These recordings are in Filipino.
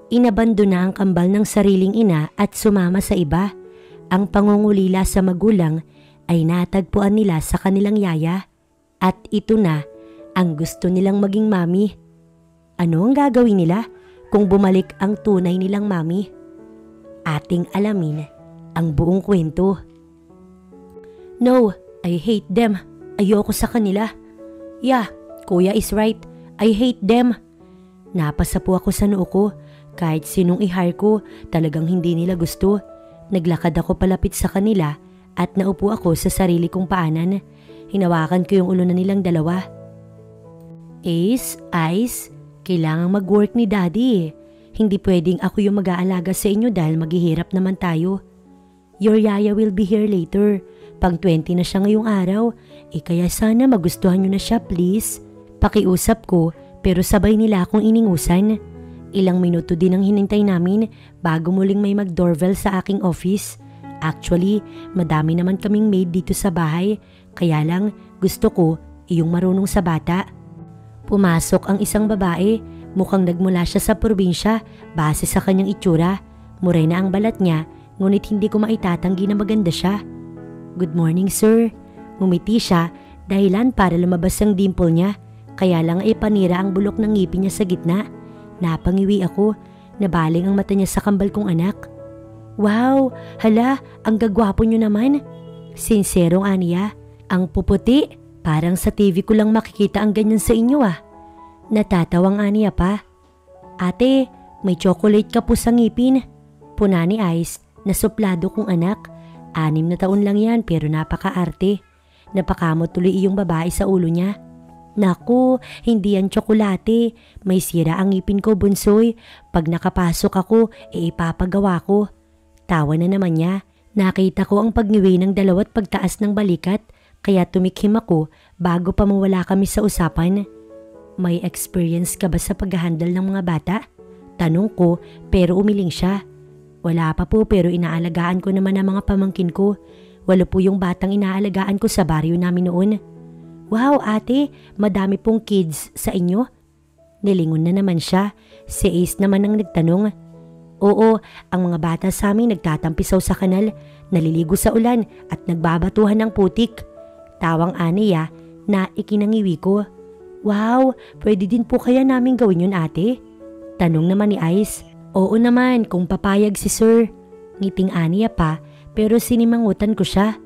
Inabandona ang kambal ng sariling ina at sumama sa iba. Ang pangungulila sa magulang ay natagpuan nila sa kanilang yaya. At ito na ang gusto nilang maging mami. Ano ang gagawin nila kung bumalik ang tunay nilang mami? Ating alamin ang buong kwento. No, I hate them. Ayoko sa kanila. Yeah, kuya is right. I hate them. Napasa po ako sa noo ko. Kahit sinong i-hire ko, talagang hindi nila gusto. Naglakad ako palapit sa kanila at naupo ako sa sarili kong paanan. Hinawakan ko yung ulo na nilang dalawa. Ace, Ice, kailangang mag-work ni Daddy. Hindi pwedeng ako yung mag-aalaga sa inyo dahil maghihirap naman tayo. Your yaya will be here later. Pang 20 na siya ngayong araw. Kaya sana magustuhan nyo na siya, please. Pakiusap ko pero sabay nila akong iningusan. Ilang minuto din ang hinintay namin bago muling may mag-doorbell sa aking office. Actually, madami naman kaming maid dito sa bahay. Kaya lang gusto ko iyong marunong sa bata. Pumasok ang isang babae. Mukhang nagmula siya sa probinsya base sa kanyang itsura. Morena ang balat niya ngunit hindi ko maitatanggi na maganda siya. Good morning, sir. Ngumiti siya dahilan para lumabas ang dimple niya. Kaya lang ay panira ang bulok ng ngipin niya sa gitna. Napangiwi ako, nabaling ang mata niya sa kambal kong anak. Wow, hala, ang gagwapo niyo naman. Sinserong aniya, ang puputi, parang sa TV ko lang makikita ang ganyan sa inyo ah. Natatawang aniya pa. Ate, may chocolate ka po sa ngipin. Puna ni Ice, na suplado kong anak. 6 na taon lang yan pero napaka-arte. Napakamot tuloy iyong babae sa ulo niya. Naku, hindi yan tsokolate. May sira ang ngipin ko, bunsoy. Pag nakapasok ako, ipapagawa ko. Tawa na naman niya. Nakita ko ang pagngiwi ng dalawat pagtaas ng balikat, kaya tumikhim ako bago pa mawala kami sa usapan. May experience ka ba sa pag-handle ng mga bata? Tanong ko pero umiling siya. Wala pa po pero inaalagaan ko naman ang mga pamangkin ko. 8 po yung batang inaalagaan ko sa baryo namin noon. Wow ate, madami pong kids sa inyo? Nilingon na naman siya. Si Ace naman ang nagtanong. Oo, ang mga bata sa amin nagtatampisaw sa kanal, naliligo sa ulan at nagbabatuhan ng putik. Tawang aniya na ikinangiwi ko. Wow, pwede din po kaya namin gawin yun ate? Tanong naman ni Ice. Oo naman kung papayag si sir. Ngiting aniya pa pero sinimangutan ko siya.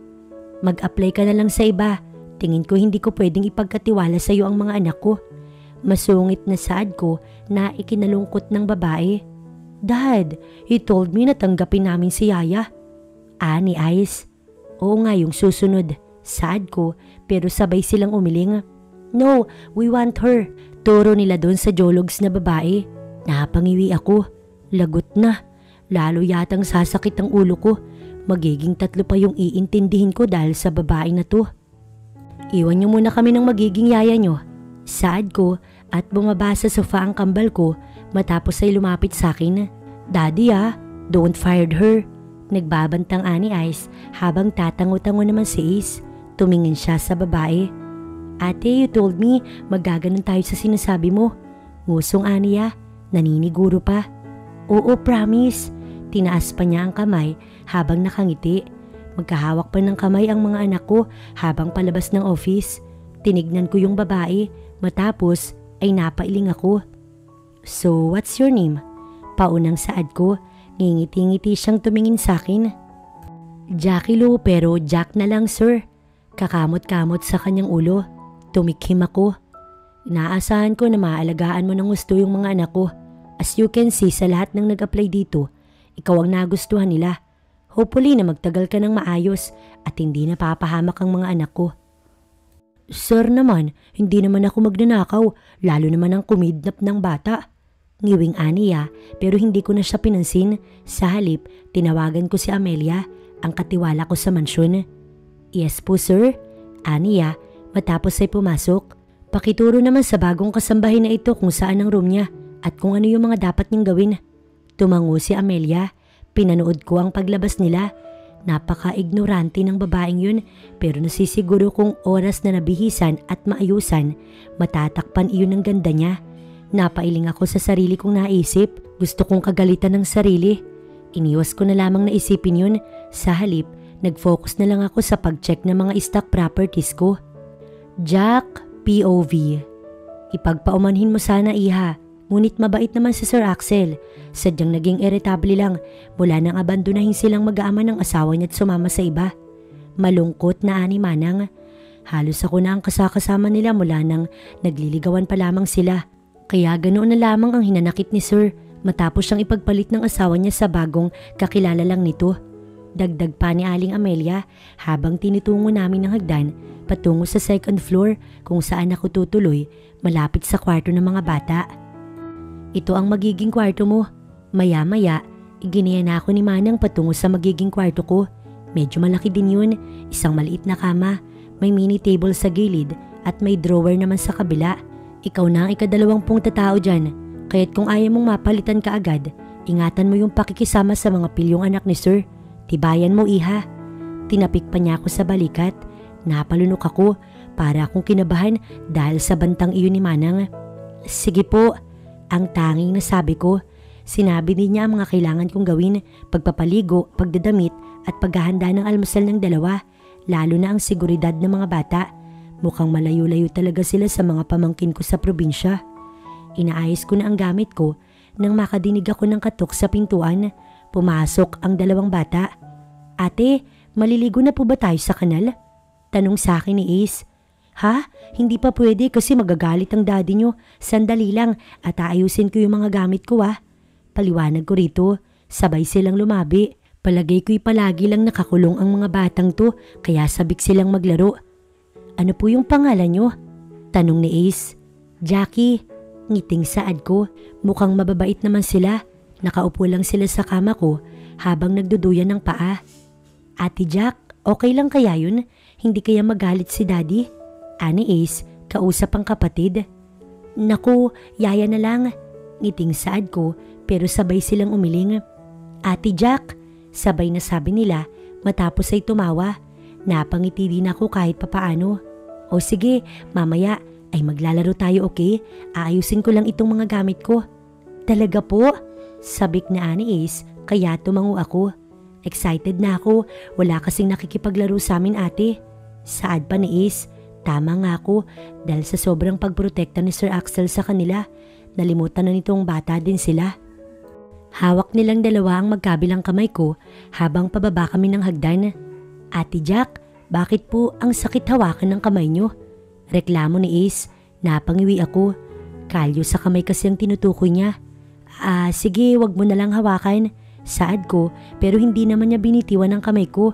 Mag-apply ka na lang sa iba. Tingin ko hindi ko pwedeng ipagkatiwala sa iyo ang mga anak ko. Masungit na saad ko na ikinalungkot ng babae. Dad, he told me na tanggapin namin si Yaya. Ni Ice. Oo nga yung susunod. Saad ko pero sabay silang umiling. No, we want her. Turo nila doon sa jologs na babae. Napangiwi ako. Lagot na. Lalo yatang sasakit ang ulo ko. Magiging 3 pa yung iintindihin ko dahil sa babae na to. Iwan niyo muna kami ng magiging yaya niyo. Saad ko at bumaba sa sofa ang kambal ko matapos ay lumapit sa akin. Daddy don't fire her. Nagbabantang ani Ice habang tatango-tango naman si Ace. Tumingin siya sa babae. Ate, you told me magaganon tayo sa sinasabi mo. Ngusong aniya, naniniguro pa. Oo, promise. Tinaas pa niya ang kamay habang nakangiti. Magkahawak pa ng kamay ang mga anak ko habang palabas ng office. Tinignan ko yung babae, matapos ay napailing ako. So, what's your name? Paunang saad ko, ngingiti-ngiti siyang tumingin sa akin. Jackie Lou pero Jack na lang sir. Kakamot-kamot sa kanyang ulo. Tumikhim ako. Inaasahan ko na maaalagaan mo ng gusto yung mga anak ko. As you can see sa lahat ng nag-apply dito, ikaw ang nagustuhan nila. Hopefully na magtagal ka ng maayos at hindi na papahamak ang mga anak ko. Sir naman, hindi naman ako magnanakaw, lalo naman ang kumidnap ng bata. Ngiwing aniya pero hindi ko na siya pinansin. Sa halip, tinawagan ko si Amelia, ang katiwala ko sa mansyon. Yes po sir, aniya matapos ay pumasok. Pakituro naman sa bagong kasambahay na ito kung saan ang room niya at kung ano yung mga dapat niyang gawin. Tumango si Amelia. Pinanood ko ang paglabas nila. Napaka-ignorante ng babaeng yun pero nasisiguro kung oras na nabihisan at maayusan, matatakpan iyon ng ganda niya. Napailing ako sa sarili kong naisip. Gusto kong kagalitan ng sarili. Iniwas ko na lamang na isipin yun. Sa halip, nag-focus na lang ako sa pag-check ng mga stock properties ko. Jack, POV. Ipagpaumanhin mo sana, iha. Ngunit mabait naman si Sir Axel. Sadyang naging irritable lang mula nang abandonahin silang mag-aama ng asawa niya at sumama sa iba. Malungkot na ani Manang. Halos ako na ang kasakasama nila mula nang nagliligawan pa lamang sila. Kaya ganoon na lamang ang hinanakit ni Sir matapos siyang ipagpalit ng asawa niya sa bagong kakilala lang nito. Dagdag pa ni Aling Amelia habang tinitungo namin ng hagdan patungo sa second floor kung saan ako tutuloy malapit sa kwarto ng mga bata. Ito ang magiging kwarto mo. Maya-maya, iginiya na ako ni Manang patungo sa magiging kwarto ko. Medyo malaki din yun, isang maliit na kama, may mini table sa gilid at may drawer naman sa kabila. Ikaw na ang ika-20 tatao dyan, kaya't kung ayaw mong mapalitan ka agad, ingatan mo yung pakikisama sa mga pilyong anak ni Sir. Tibayan mo, iha. Tinapik pa niya ako sa balikat. Napalunok ako para akong kinabahan dahil sa bantang iyon ni Manang. Sige po, ang tanging nasabi ko. Sinabi din niya ang mga kailangan kong gawin, pagpapaligo, pagdadamit at paghahanda ng almusal ng dalawa, lalo na ang seguridad ng mga bata. Mukhang malayo-layo talaga sila sa mga pamangkin ko sa probinsya. Inaayos ko na ang gamit ko nang makadinig ako ng katok sa pintuan. Pumasok ang 2 bata. Ate, maliligo na po ba tayo sa kanal? Tanong sa akin ni Ace. Ha? Hindi pa pwede kasi magagalit ang daddy nyo. Sandali lang at aayusin ko yung mga gamit ko Paliwanag ko rito. Sabay silang lumabi. Palagay ko'y palagi lang nakakulong ang mga batang to kaya sabik silang maglaro. Ano po yung pangalan nyo? Tanong ni Ace. Jackie. Ngiting saad ko. Mukhang mababait naman sila. Nakaupo lang sila sa kama ko habang nagduduyan ng paa. Ate Jack, okay lang kaya yun? Hindi kaya magalit si daddy? Ani Ace, kausap ang kapatid. Naku, yaya na lang. Ngiting saad ko pero sabay silang umiling. Ate Jack, sabay na sabi nila matapos ay tumawa. Napangiti din ako kahit papaano. O sige, mamaya ay maglalaro tayo, okay? Aayusin ko lang itong mga gamit ko. Talaga po? Sabik na ani Ace kaya tumango ako. Excited na ako, wala kasing nakikipaglaro sa amin ate. Saad pa ni Ace. Tama nga ako dahil sa sobrang pagprotekta ni Sir Axel sa kanila, nalimutan na nitong bata din sila. Hawak nilang 2 ang magkabilang kamay ko habang pababa kami ng hagdan. Ate Jack, bakit po ang sakit hawakan ng kamay nyo? Reklamo ni Ace. Napangiwi ako. Kalyo sa kamay kasi ang tinutukoy niya. Sige, wag mo na lang hawakan. Saad ko pero hindi naman niya binitiwan ang kamay ko.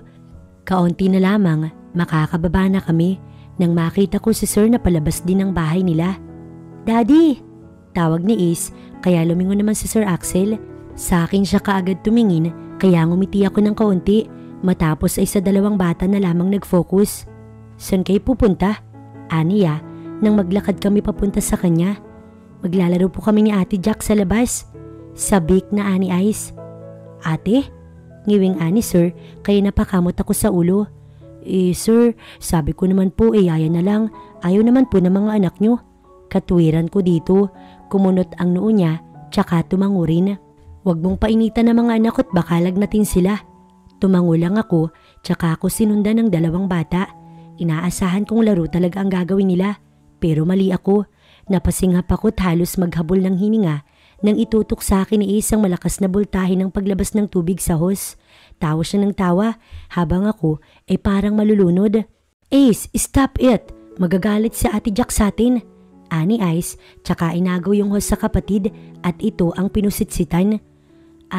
Kaunti na lamang, makakababa na kami. Nang makita ko si Sir na palabas din ng bahay nila. Daddy! Tawag ni Ace kaya lumingon naman si Sir Axel. Sa akin siya kaagad tumingin kaya ngumiti ako ng kaunti matapos ay sa 2 bata na lamang nag-focus. Saan kayo pupunta? Aniya nang maglakad kami papunta sa kanya. Maglalaro po kami ni Ate Jack sa labas. Sabik na ani Ice. Ate? Ngiwing ani Sir kaya napakamot ako sa ulo. Sir, sabi ko naman po yaya na lang. Ayaw naman po ng mga anak nyo. Katwiran ko dito. Kumunot ang noo niya, tsaka tumango rin. Huwag mong painitan ng mga anak at baka lagnatin sila. Tumango lang ako, tsaka ako sinundan ng 2 bata. Inaasahan kong laro talaga ang gagawin nila. Pero mali ako. Napasinghap ako at halos maghabol ng hininga nang itutok sa akin ni Ace ang malakas na bultahe ng paglabas ng tubig sa hose. Tawa siya ng tawa habang ako ay parang malulunod. Ace, stop it! Magagalit si Ate Jack sa atin. Ani Ice, tsaka inagaw yung hose sa kapatid at ito ang pinusitsitan.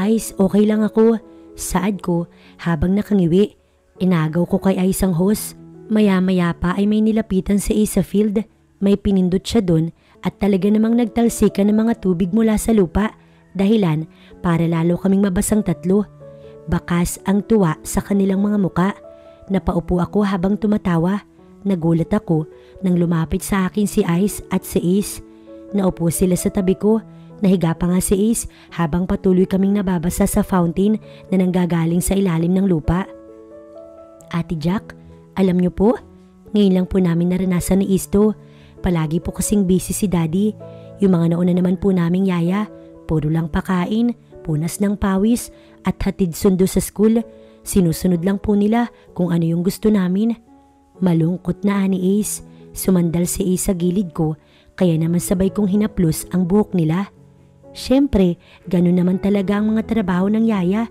Ice, okay lang ako. Saad ko habang nakangiwi. Inagaw ko kay Ice ang hose. Maya-maya pa ay may nilapitan si Ace sa field. May pinindot siya dun at talaga namang nagtalsikan ng mga tubig mula sa lupa. Dahilan para lalo kaming mabasang 3. Bakas ang tuwa sa kanilang mga muka. Napaupo ako habang tumatawa. Nagulat ako nang lumapit sa akin si Ice at si Ace. Naupo sila sa tabi ko. Nahiga pa nga si Ace habang patuloy kaming nababasa sa fountain na nanggagaling sa ilalim ng lupa. Ate Jack, alam niyo po, ngayon lang po namin naranasan ni Ace to. Palagi po kasing busy si Daddy. Yung mga nauna naman po naming yaya, Puro lang pakain, punas ng pawis at hatid sundo sa school. Sinusunod lang po nila kung ano yung gusto namin. Malungkot na ani Ace. Sumandal si Ace sa gilid ko kaya naman sabay kong hinaplos ang buhok nila. Siyempre, ganun naman talaga ang mga trabaho ng yaya.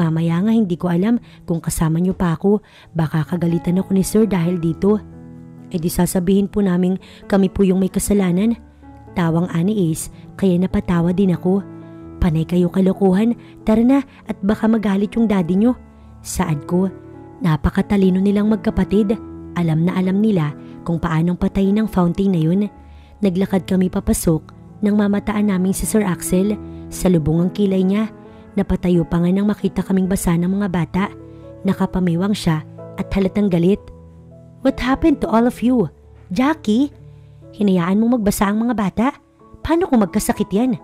Mamaya nga hindi ko alam kung kasama niyo pa ako, baka kagalitan ako ni sir dahil dito. E di sasabihin po namin kami po yung may kasalanan. Tawang ani Ace kaya napatawa din ako. Panay kayo kalokohan, tara na at baka magalit yung daddy nyo. Saad ko, napakatalino nilang magkapatid. Alam na alam nila kung paanong patayin ang fountain na yun. Naglakad kami papasok nang mamataan namin si Sir Axel. Sa lubong ang kilay niya. Napatayo pa nga nang makita kaming basa ng mga bata. Nakapamiwang siya at halatang galit. What happened to all of you? Jackie? Hinayaan mong magbasa ang mga bata? Paano kung magkasakit yan?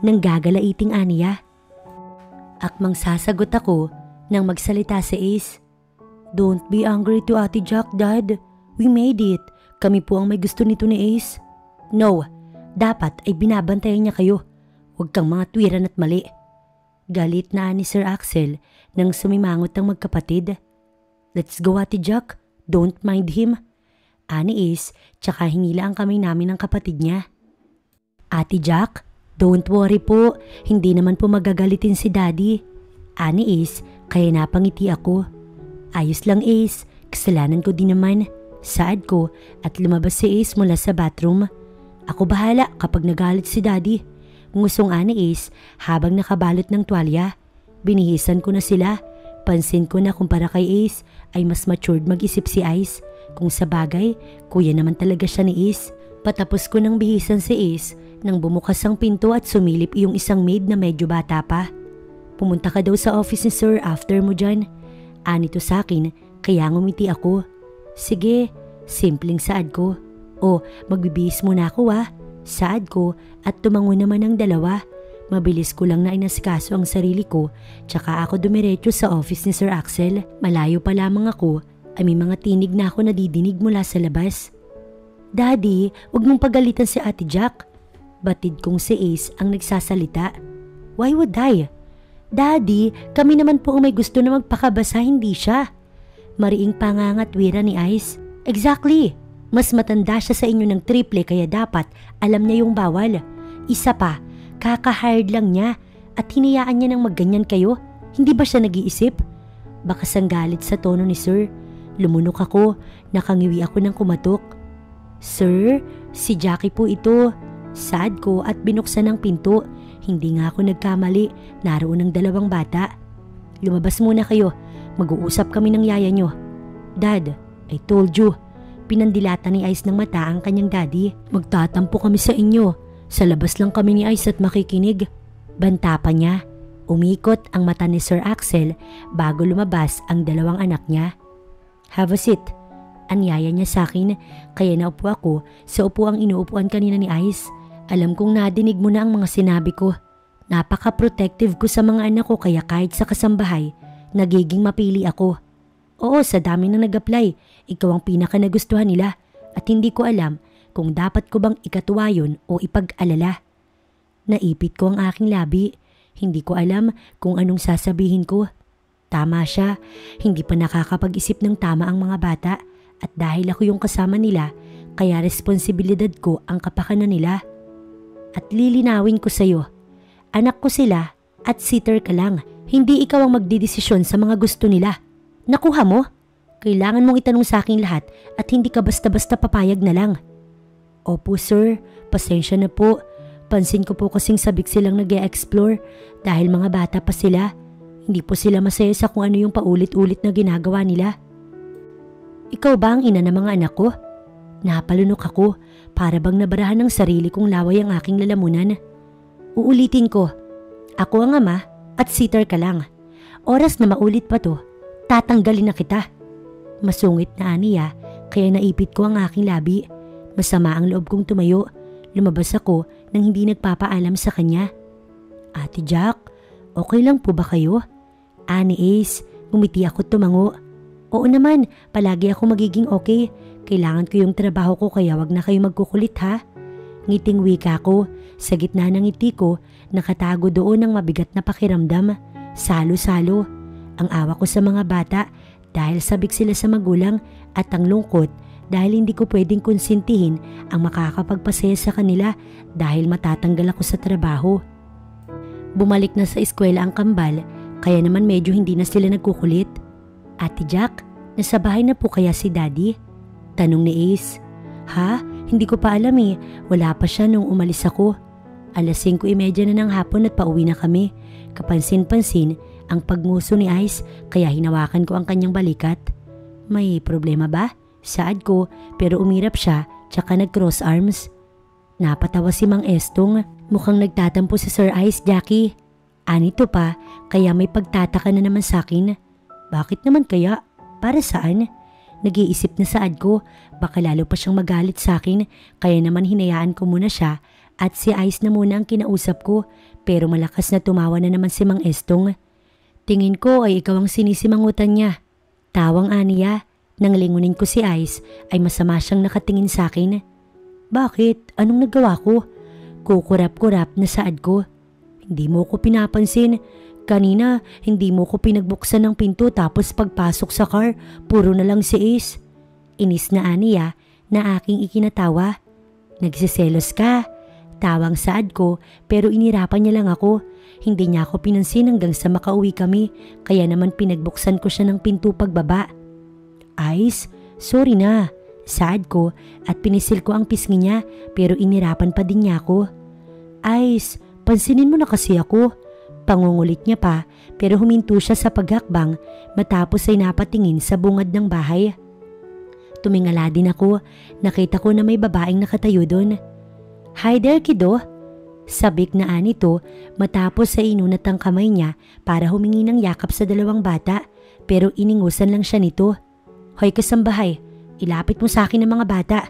Nang gagalaiting aniya. Akmang sasagot ako nang magsalita si Ace. Don't be angry to Ate Jack, Dad. We made it. Kami po ang may gusto nito ni Ace. No, dapat ay binabantayan niya kayo. Huwag kang mga tuwiran at mali. Galit na ni Sir Axel nang sumimangot ang magkapatid. Let's go Ate Jack. Don't mind him. Ani Ace, tsaka hinila ang kamay namin ng kapatid niya. Ate Jack, don't worry po. Hindi naman po magagalitin si Daddy. Ani Ace, kaya napangiti ako. Ayos lang Ace, kasalanan ko din naman. Saad ko at lumabas si Ace mula sa bathroom. Ako bahala kapag nagalit si Daddy. Ngusong ani Ace habang nakabalot ng tuwalya. Binihisan ko na sila. Pansin ko na kumpara kay Ace ay mas matured mag-isip si Ice. Kung sa bagay, kuya naman talaga siya ni Ace. Patapos ko nang bihisan si Ace nang bumukas ang pinto at sumilip yung isang maid na medyo bata pa. Pumunta ka daw sa office ni Sir after mo dyan. Anito sa akin kaya ngumiti ako. Sige, simpleng saad ko. O, magbibihis muna ako Saad ko at tumango naman ang dalawa. Mabilis ko lang na inasikaso ang sarili ko tsaka ako dumiretso sa office ni Sir Axel. Malayo pa lamang ako ay may mga tinig na ako nadidinig mula sa labas. Daddy, wag mong pagalitan si Ate Jack. Batid kong si Ace ang nagsasalita. Why would I? Daddy, kami naman po ang may gusto na magpakabasa, hindi siya. Mariing pangangatwira ni Ice. Exactly. Mas matanda siya sa inyo ng triple kaya dapat alam niya yung bawal. Isa pa, kaka-hired lang niya at hinayaan niya nang magganyan kayo. Hindi ba siya nag-iisip? Baka sanggalit sa tono ni Sir. Lumunok ako, nakangiwi ako ng kumatok. Sir, si Jackie po ito. Saad ko at binuksan ang pinto. Hindi nga ako nagkamali, naroon ang dalawang bata. Lumabas muna kayo, mag-uusap kami ng yaya nyo. Dad, I told you. Pinandilata ni Ice ng mata ang kanyang daddy. Magtatampo kami sa inyo. Sa labas lang kami ni Ice at makikinig. Banta pa niya. Umikot ang mata ni Sir Axel bago lumabas ang dalawang anak niya. Have a seat. Anyaya niya sa akin kaya naupo ako sa upuang inuupuan kanina ni Ice. Alam kong nadinig mo na ang mga sinabi ko. Napaka-protective ko sa mga anak ko kaya kahit sa kasambahay, nagiging mapili ako. Oo, sa dami na nag-apply, ikaw ang pinaka nagustuhan nila at hindi ko alam kung dapat ko bang ikatuwa yun o ipag-alala. Naipit ko ang aking labi. Hindi ko alam kung anong sasabihin ko. Tama siya, hindi pa nakakapag-isip ng tama ang mga bata at dahil ako yung kasama nila, kaya responsibilidad ko ang kapakanan nila. At lilinawin ko sa'yo, anak ko sila at sitter ka lang, hindi ikaw ang magdidesisyon sa mga gusto nila. Nakuha mo? Kailangan mong itanong sa akin lahat at hindi ka basta-basta papayag na lang. Opo sir, pasensya na po. Pansin ko po kasing sabik silang nag-e-explore dahil mga bata pa sila. Hindi po sila masaya sa kung ano yung paulit-ulit na ginagawa nila. Ikaw ba ang ina ng mga anak ko? Napalunok ako para bang nabarahan ng sarili kong laway ang aking lalamunan. Uulitin ko, ako ang ama at sitter ka lang. Oras na maulit pa to, tatanggalin na kita. Masungit na aniya kaya naipit ko ang aking labi. Masama ang loob kong tumayo. Lumabas ako nang hindi nagpapaalam sa kanya. Ate Jack, okay lang po ba kayo? Ani Ace, ngumiti ako tumango. Oo naman, palagi ako magiging okay. Kailangan ko yung trabaho ko kaya wag na kayo magkukulit ha. Ngiting wika ko. Sa gitna ng ngiti ko, nakatago doon ang mabigat na pakiramdam. Salo-salo. Ang awa ko sa mga bata dahil sabik sila sa magulang at ang lungkot dahil hindi ko pwedeng konsintihin ang makakapagpasaya sa kanila dahil matatanggal ako sa trabaho. Bumalik na sa eskwela ang kambal kaya naman medyo hindi na sila nagkukulit. Ate Jack, nasa bahay na po kaya si Daddy? Tanong ni Ace. Ha? Hindi ko pa alam eh. Wala pa siya nung umalis ako. Alas 5:30 na ng hapon at pauwi na kami. Kapansin-pansin ang pagnguso ni Ice kaya hinawakan ko ang kanyang balikat. May problema ba? Saad ko pero umirap siya tsaka nag-cross arms. Napatawa si Mang Estong. Mukhang nagtatampo si Sir Ice, Jackie. Anito pa kaya may pagtataka na naman sa akin. Bakit naman kaya? Para saan? Nag-iisip na saad ko. Baka lalo pa siyang magalit sa akin kaya naman hinayaan ko muna siya at si Ice na muna ang kinausap ko pero malakas na tumawa na naman si Mang Estong. Tingin ko ay ikaw ang sinisimangutan niya. Tawang aniya. Nang lingunin ko si Ice ay masama siyang nakatingin sa akin. Bakit? Anong nagawa ko? Kukurap-kurap na saad ko. Hindi mo ko pinapansin. Kanina hindi mo ko pinagbuksan ng pinto tapos pagpasok sa car puro na lang si Ace. Inis na aniya na aking ikinatawa. Nagsiselos ka. Tawang saad ko pero inirapan niya lang ako. Hindi niya ako pinansin hanggang sa makauwi kami kaya naman pinagbuksan ko siya ng pinto pagbaba. Ice, sorry na. Saad ko at pinisil ko ang pisngi niya pero inirapan pa din niya ako. Ice, pansinin mo na kasi ako. Pangungulit niya pa pero huminto siya sa paghakbang matapos ay napatingin sa bungad ng bahay. Tumingala din ako. Nakita ko na may babaeng nakatayo doon. Hi there, kiddo. Sabik na anito matapos sa inunat ang kamay niya para humingi ng yakap sa dalawang bata pero iningusan lang siya nito. Hoy kasambahay, ilapit mo sa akin ang mga bata.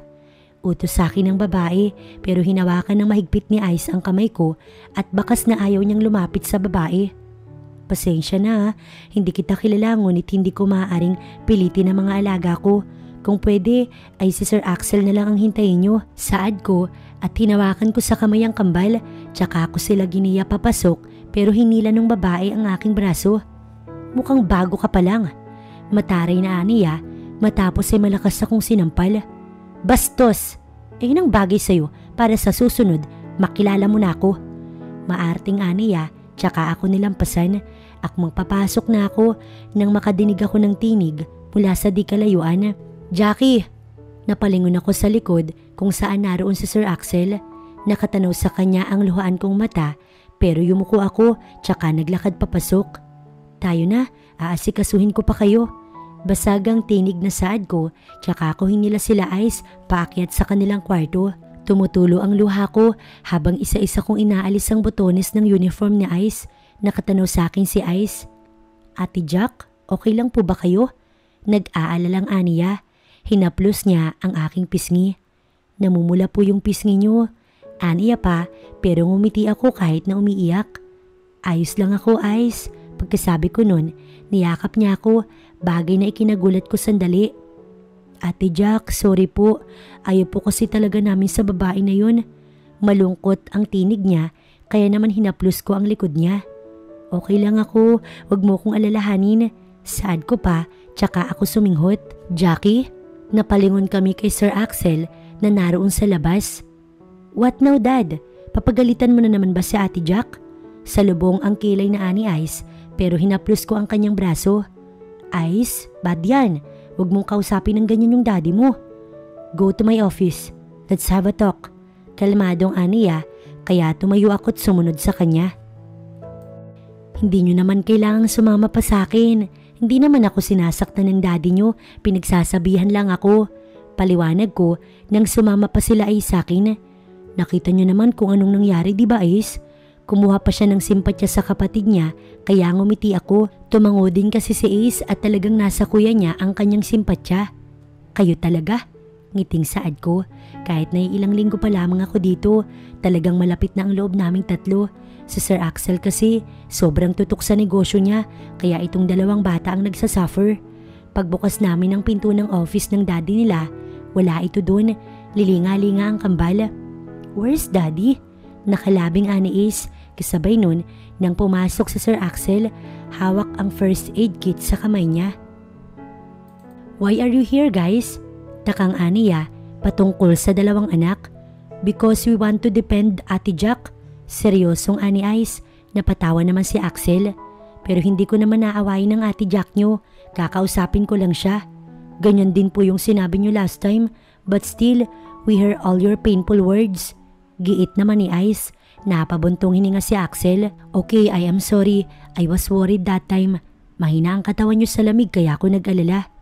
Utos sa akin ng babae pero hinawakan ng mahigpit ni Ice ang kamay ko at bakas na ayaw niyang lumapit sa babae. Pasensya na, hindi kita kilala ngunit hindi ko maaaring pilitin ang mga alaga ko. Kung pwede ay si Sir Axel na lang ang hintayin niyo. Saad ko at hinawakan ko sa kamay ang kambal tsaka ako sila giniya papasok pero hinila ng babae ang aking braso. Mukhang bago ka pa lang. Mataray na aniya matapos ay malakas akong sinampal. Bastos! Ang bagay sa'yo para sa susunod makilala mo na ako. Maarting aniya tsaka ako nilampasan. Akmang papasok na ako nang makadinig ako ng tinig mula sa di kalayuan. Jackie! Napalingon ako sa likod kung saan naroon si Sir Axel. Nakatanaw sa kanya ang luhaan kong mata pero yumuko ako tsaka naglakad papasok. Tayo na, aasikasuhin ko pa kayo. Basagang tinig na saad ko tsaka ako hinila sila Ice paakyat sa kanilang kwarto. Tumutulo ang luha ko habang isa-isa kong inaalis ang botones ng uniform ni Ice. Nakatanaw sa akin si Ice. Ate Jack, okay lang po ba kayo? Nag-aalalang aniya. Hinaplos niya ang aking pisngi. Namumula po yung pisngi niyo. Aniya pa pero ngumiti ako kahit na umiiyak. Ayos lang ako Ice. Pagkasabi ko nun, niyakap niya ako. Bagay na ikinagulat ko sandali. Ate Jack, sorry po. Ayaw po kasi talaga namin sa babae na yun. Malungkot ang tinig niya kaya naman hinaplos ko ang likod niya. Okay lang ako, wag mo kong alalahanin. Saad ko pa, tsaka ako suminghot. Jackie, napalingon kami kay Sir Axel na naroon sa labas. What now, Dad? Papagalitan mo na naman ba si Ate Jack? Salubong ang kilay na ani Ice pero hinaplos ko ang kanyang braso. Ice, bad yan. Huwag mong kausapin ng ganyan yung daddy mo. Go to my office. Let's have a talk. Kalmadong aniya kaya tumayo ako't sumunod sa kanya. Hindi nyo naman kailangang sumama pa sa akin. Hindi naman ako sinasaktan ng daddy nyo. Pinagsasabihan lang ako. Paliwanag ko nang sumama pa sila ay sa akin. Nakita nyo naman kung anong nangyari, di ba Ace? Kumuha pa siya ng simpatya sa kapatid niya kaya ngumiti ako. Tumango din kasi si Ace at talagang nasa kuya niya ang kanyang simpatya. Kayo talaga? Ngiting saad ko. Kahit na ilang linggo pa lamang ako dito, talagang malapit na ang loob naming tatlo. Si Sir Axel kasi sobrang tutok sa negosyo niya kaya itong dalawang bata ang nagsasuffer. Pagbukas namin ng pinto ng office ng daddy nila, wala ito doon. Lilinga-linga ang kambal. Where's Daddy? Nakalabing ani Ace kasabay nun nang pumasok si Sir Axel, hawak ang first aid kit sa kamay niya. Why are you here guys? Takang aniya patungkol sa dalawang anak. Because we want to defend Ate Jack. Seryosong ani Ice, napatawa naman si Axel. Pero hindi ko naman naawayin ng Ate Jack nyo, kakausapin ko lang siya. Ganyan din po yung sinabi nyo last time, but still, we hear all your painful words. Giit naman ni Ice, napabuntong hininga si Axel. Okay, I am sorry, I was worried that time. Mahina ang katawan nyo sa lamig kaya ako nag-alala.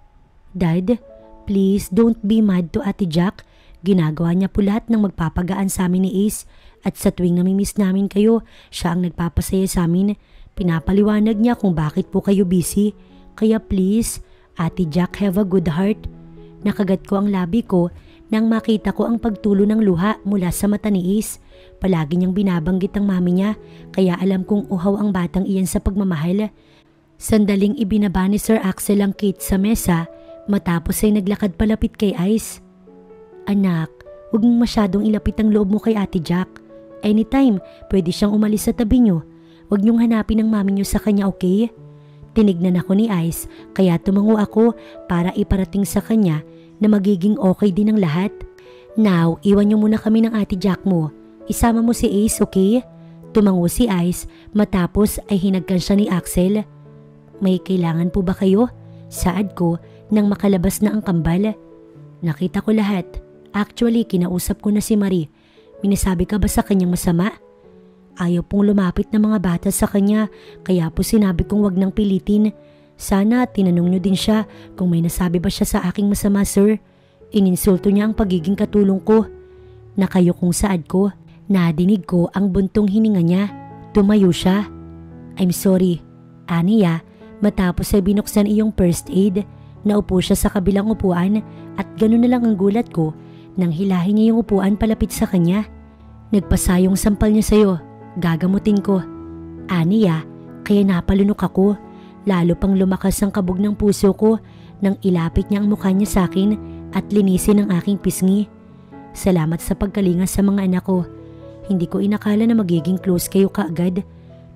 Dad, please don't be mad to Ate Jack. Ginagawa niya po lahat ng magpapagaan sa amin ni Ace at sa tuwing namimiss namin kayo, siya ang nagpapasaya sa amin. Pinapaliwanag niya kung bakit po kayo busy. Kaya please, Ate Jack, have a good heart. Nakagat ko ang labi ko nang makita ko ang pagtulo ng luha mula sa mata ni Ace. Palagi niyang binabanggit ang mami niya kaya alam kong uhaw ang batang iyan sa pagmamahal. Sandaling ibinaba ni Sir Axel ang kit sa mesa matapos ay naglakad palapit kay Ice. Anak, huwag mong masyadong ilapit ang loob mo kay Ate Jack. Anytime, pwede siyang umalis sa tabi niyo. Huwag niyong hanapin ang mami niyo sa kanya, okay? Tinignan ako ni Ice kaya tumango ako para iparating sa kanya na magiging okay din ang lahat. Now, iwan niyo muna kami ng Ate Jack mo. Isama mo si Ace, okay? Tumango si Ice matapos ay hinagkan siya ni Axel. May kailangan po ba kayo? Saad ko nang makalabas na ang kambal. Nakita ko lahat. Actually, kinausap ko na si Marie. Minasabi ka ba sa kanyang masama? Ayaw pong lumapit ng mga bata sa kanya, kaya po sinabi kong wag nang pilitin. Sana tinanong niyo din siya kung may nasabi ba siya sa aking masama, sir. Ininsulto niya ang pagiging katulong ko. Nakayo kong saad ko. Nadinig ko ang buntong hininga niya. Tumayo siya. I'm sorry. Aniya, matapos ay binuksan iyong first aid. Naupo siya sa kabilang upuan at gano'n na lang ang gulat ko nang hilahin niya yung upuan palapit sa kanya. Nagpasayong sampal niya sa'yo. Gagamutin ko. Aniya, kaya napalunok ako. Lalo pang lumakas ang kabog ng puso ko nang ilapit niya ang mukha niya sa akin at linisin ang aking pisngi. Salamat sa pagkalinga sa mga anak ko. Hindi ko inakala na magiging close kayo kaagad.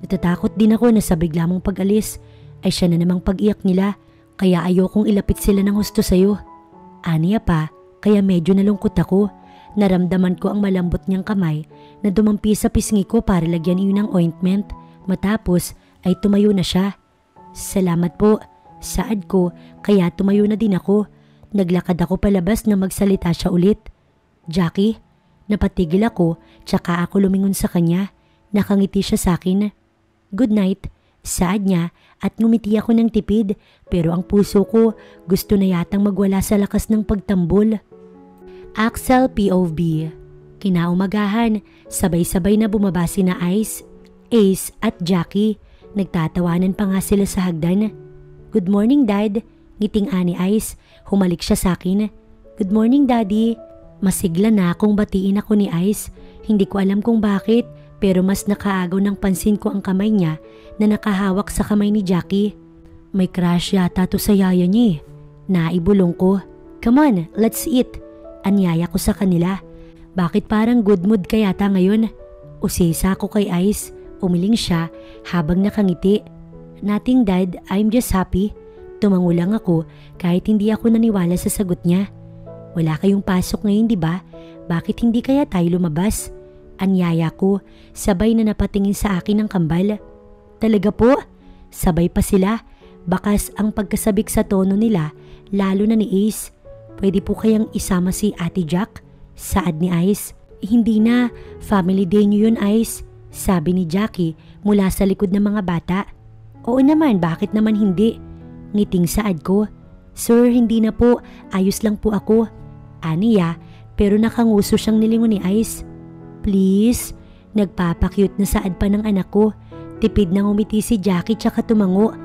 Natatakot din ako na sa bigla mong pag-alis ay siya na namang pag-iyak nila. Kaya ayokong ilapit sila ng husto sa'yo. Aniya pa, kaya medyo nalungkot ako. Naramdaman ko ang malambot niyang kamay na dumampi sa pisngi ko para lagyan iyon ng ointment. Matapos ay tumayo na siya. Salamat po, saad ko, kaya tumayo na din ako. Naglakad ako palabas na magsalita siya ulit. Jackie, napatigil ako tsaka ako lumingon sa kanya. Nakangiti siya sa akin. Good night, saad niya. At ngumiti ako ng tipid pero ang puso ko gusto na yatang magwala sa lakas ng pagtambol. Axel POV. Kinaumagahan, sabay-sabay na bumaba sina Ice, Ace at Jackie. Nagtatawanan pa nga sila sa hagdan. Good morning, Dad. Ngiting ani Ice. Humalik siya sa akin. Good morning, Daddy. Masigla na akong batiin ako ni Ice. Hindi ko alam kung bakit pero mas nakaagaw ng pansin ko ang kamay niya na nakahawak sa kamay ni Jackie. May crush yata to sa yaya niya. Naibulong ko. Come on, let's eat. Anyaya ko sa kanila. Bakit parang good mood ka yata ngayon? Usisa ko kay Ice. Umiling siya habang nakangiti. Nothing, Dad, I'm just happy. Tumango lang ako kahit hindi ako naniwala sa sagot niya. Wala kayong pasok ngayon, di ba? Bakit hindi kaya tayo lumabas? Anyaya ko, sabay na napatingin sa akin ng kambal. Talaga po? Sabay pa sila. Bakas ang pagkasabik sa tono nila, lalo na ni Ace. Pwede po kayang isama si Ate Jack? Saad ni Ice. Hindi na, family day niyo yun, Ice. Sabi ni Jackie mula sa likod ng mga bata. Oo naman, bakit naman hindi? Ngiting saad ko. Sir, hindi na po, ayos lang po ako. Aniya, pero nakanguso siyang nilingon ni Ice. Please, nagpapakyut na saad pa ng anak ko. Tipid na ngumiti si Jackie tsaka tumango.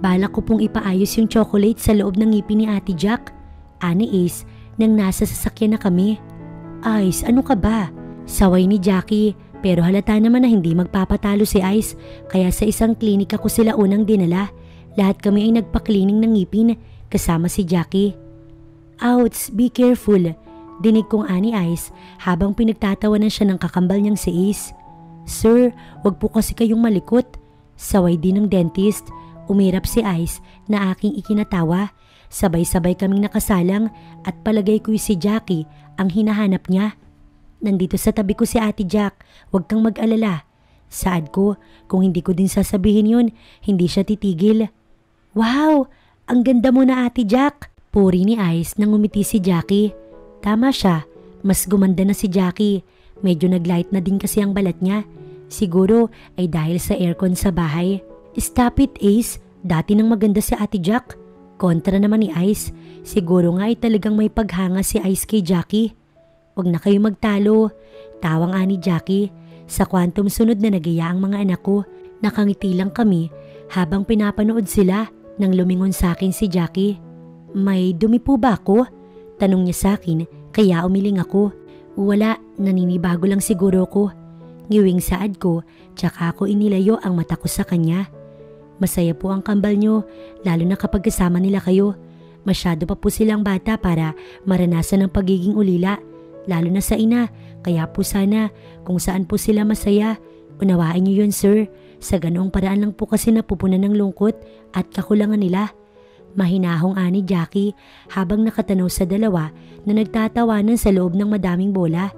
Balak ko pong ipaayos yung chocolate sa loob ng ngipin ni Ate Jack. Ani Ace, nang nasa sasakyan na kami. Ice, ano ka ba? Saway ni Jackie, pero halata naman na hindi magpapatalo si Ice. Kaya sa isang klinika ko sila unang dinala. Lahat kami ay nagpa-cleaning ng ngipin kasama si Jackie. Ouch, be careful. Dinig kong ani Ice habang pinagtatawanan siya ng kakambal niyang si Ace. Sir, wag po kasi kayong malikot. Saway din ng dentist. Umirap si Ice na aking ikinatawa. Sabay-sabay kaming nakasalang at palagay ko'y si Jackie ang hinahanap niya. Nandito sa tabi ko si Ate Jack, wag kang mag-alala. Saad ko, kung hindi ko din sasabihin yun, hindi siya titigil. Wow, ang ganda mo na Ate Jack. Puri ni Ice nang umiti si Jackie. Tama siya, mas gumanda na si Jackie. Medyo naglight na din kasi ang balat niya. Siguro ay dahil sa aircon sa bahay. Stop it Ace, dati nang maganda si Ate Jack. Kontra naman ni Ice, siguro nga ay talagang may paghanga si Ice kay Jackie. Huwag na kayo magtalo, tawang ani Jackie. Sa kwantum sunod na nagaya ang mga anak ko, nakangiti lang kami habang pinapanood sila nang lumingon sa akin si Jackie. May dumi po ba ako? Tanong niya sa akin, kaya umiling ako. Wala, naninibago lang siguro ko. Ngiwing saad ko, tsaka ako inilayo ang mata ko sa kanya. Masaya po ang kambal nyo, lalo na kapag kasama nila kayo. Masyado pa po silang bata para maranasan ang pagiging ulila, lalo na sa ina. Kaya po sana, kung saan po sila masaya, unawain nyo yun sir. Sa ganoong paraan lang po kasi napupunan ng lungkot at kakulangan nila. Mahinahong ani Jackie habang nakatanaw sa dalawa na nagtatawanan sa loob ng madaming bola.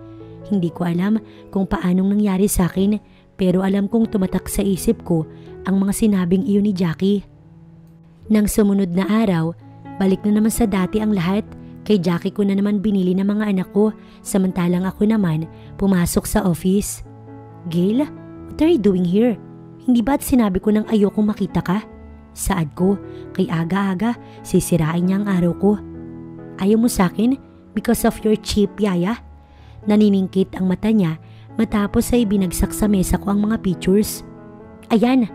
Hindi ko alam kung paanong nangyari sa akin, pero alam kong tumatak sa isip ko ang mga sinabing iyon ni Jackie. Nang sumunod na araw, balik na naman sa dati ang lahat. Kay Jackie ko na naman binili ng mga anak ko, samantalang ako naman pumasok sa office. Gail, what are you doing here? Hindi ba't sinabi ko nang ayokong makita ka? Saad ko, kay aga-aga sisirain niya ang araw ko. Ayaw mo sa akin because of your cheap yaya? Naniningkit ang mata niya matapos ay binagsak sa mesa ko ang mga pictures. Ayan,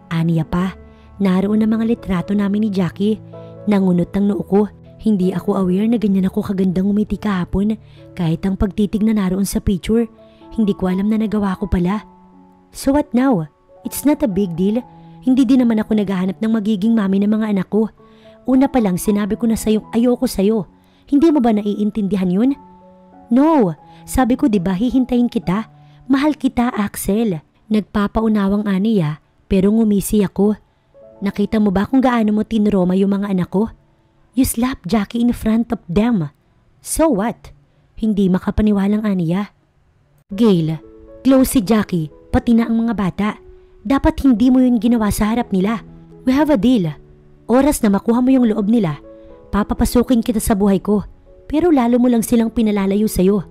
aniya pa, naroon ang mga litrato namin ni Jackie. Nangunot ang noo ko. Hindi ako aware na ganyan ako kagandang umiti kahapon kahit ang pagtitig na naroon sa picture. Hindi ko alam na nagawa ko pala. So what now? It's not a big deal. Hindi din naman ako naghahanap ng magiging mami ng mga anak ko. Una pa lang sinabi ko na sa'yo ayoko sa'yo. Hindi mo ba naiintindihan yun? No, sabi ko diba hihintayin kita. Mahal kita Axel. Nagpapaunawang aniya pero ngumisi ako. Nakita mo ba kung gaano mo tinroma yung mga anak ko? You slapped Jackie in front of them. So what? Hindi makapaniwalang aniya. Gail, close si Jackie, pati na ang mga bata. Dapat hindi mo yun ginawa sa harap nila. We have a deal. Oras na makuha mo yung loob nila, papapasukin kita sa buhay ko. Pero lalo mo lang silang pinalalayo sa'yo.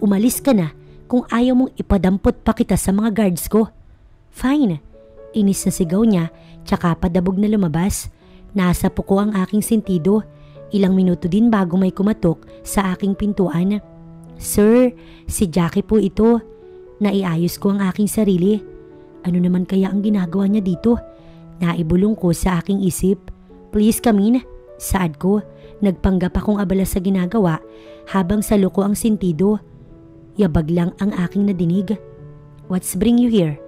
Umalis ka na kung ayaw mong ipadampot pa kita sa mga guards ko. Fine. Inis na sigaw niya, tsaka padabog na lumabas. Nasa puko ang aking sentido. Ilang minuto din bago may kumatok sa aking pintuan. Sir, si Jackie po ito. Naiayos ko ang aking sarili. Ano naman kaya ang ginagawa niya dito? Naibulong ko sa aking isip. Please come in. Saad ko. Nagpanggap akong abala sa ginagawa habang salo ko ang sentido. Yabag lang ang aking nadinig. What's bring you here?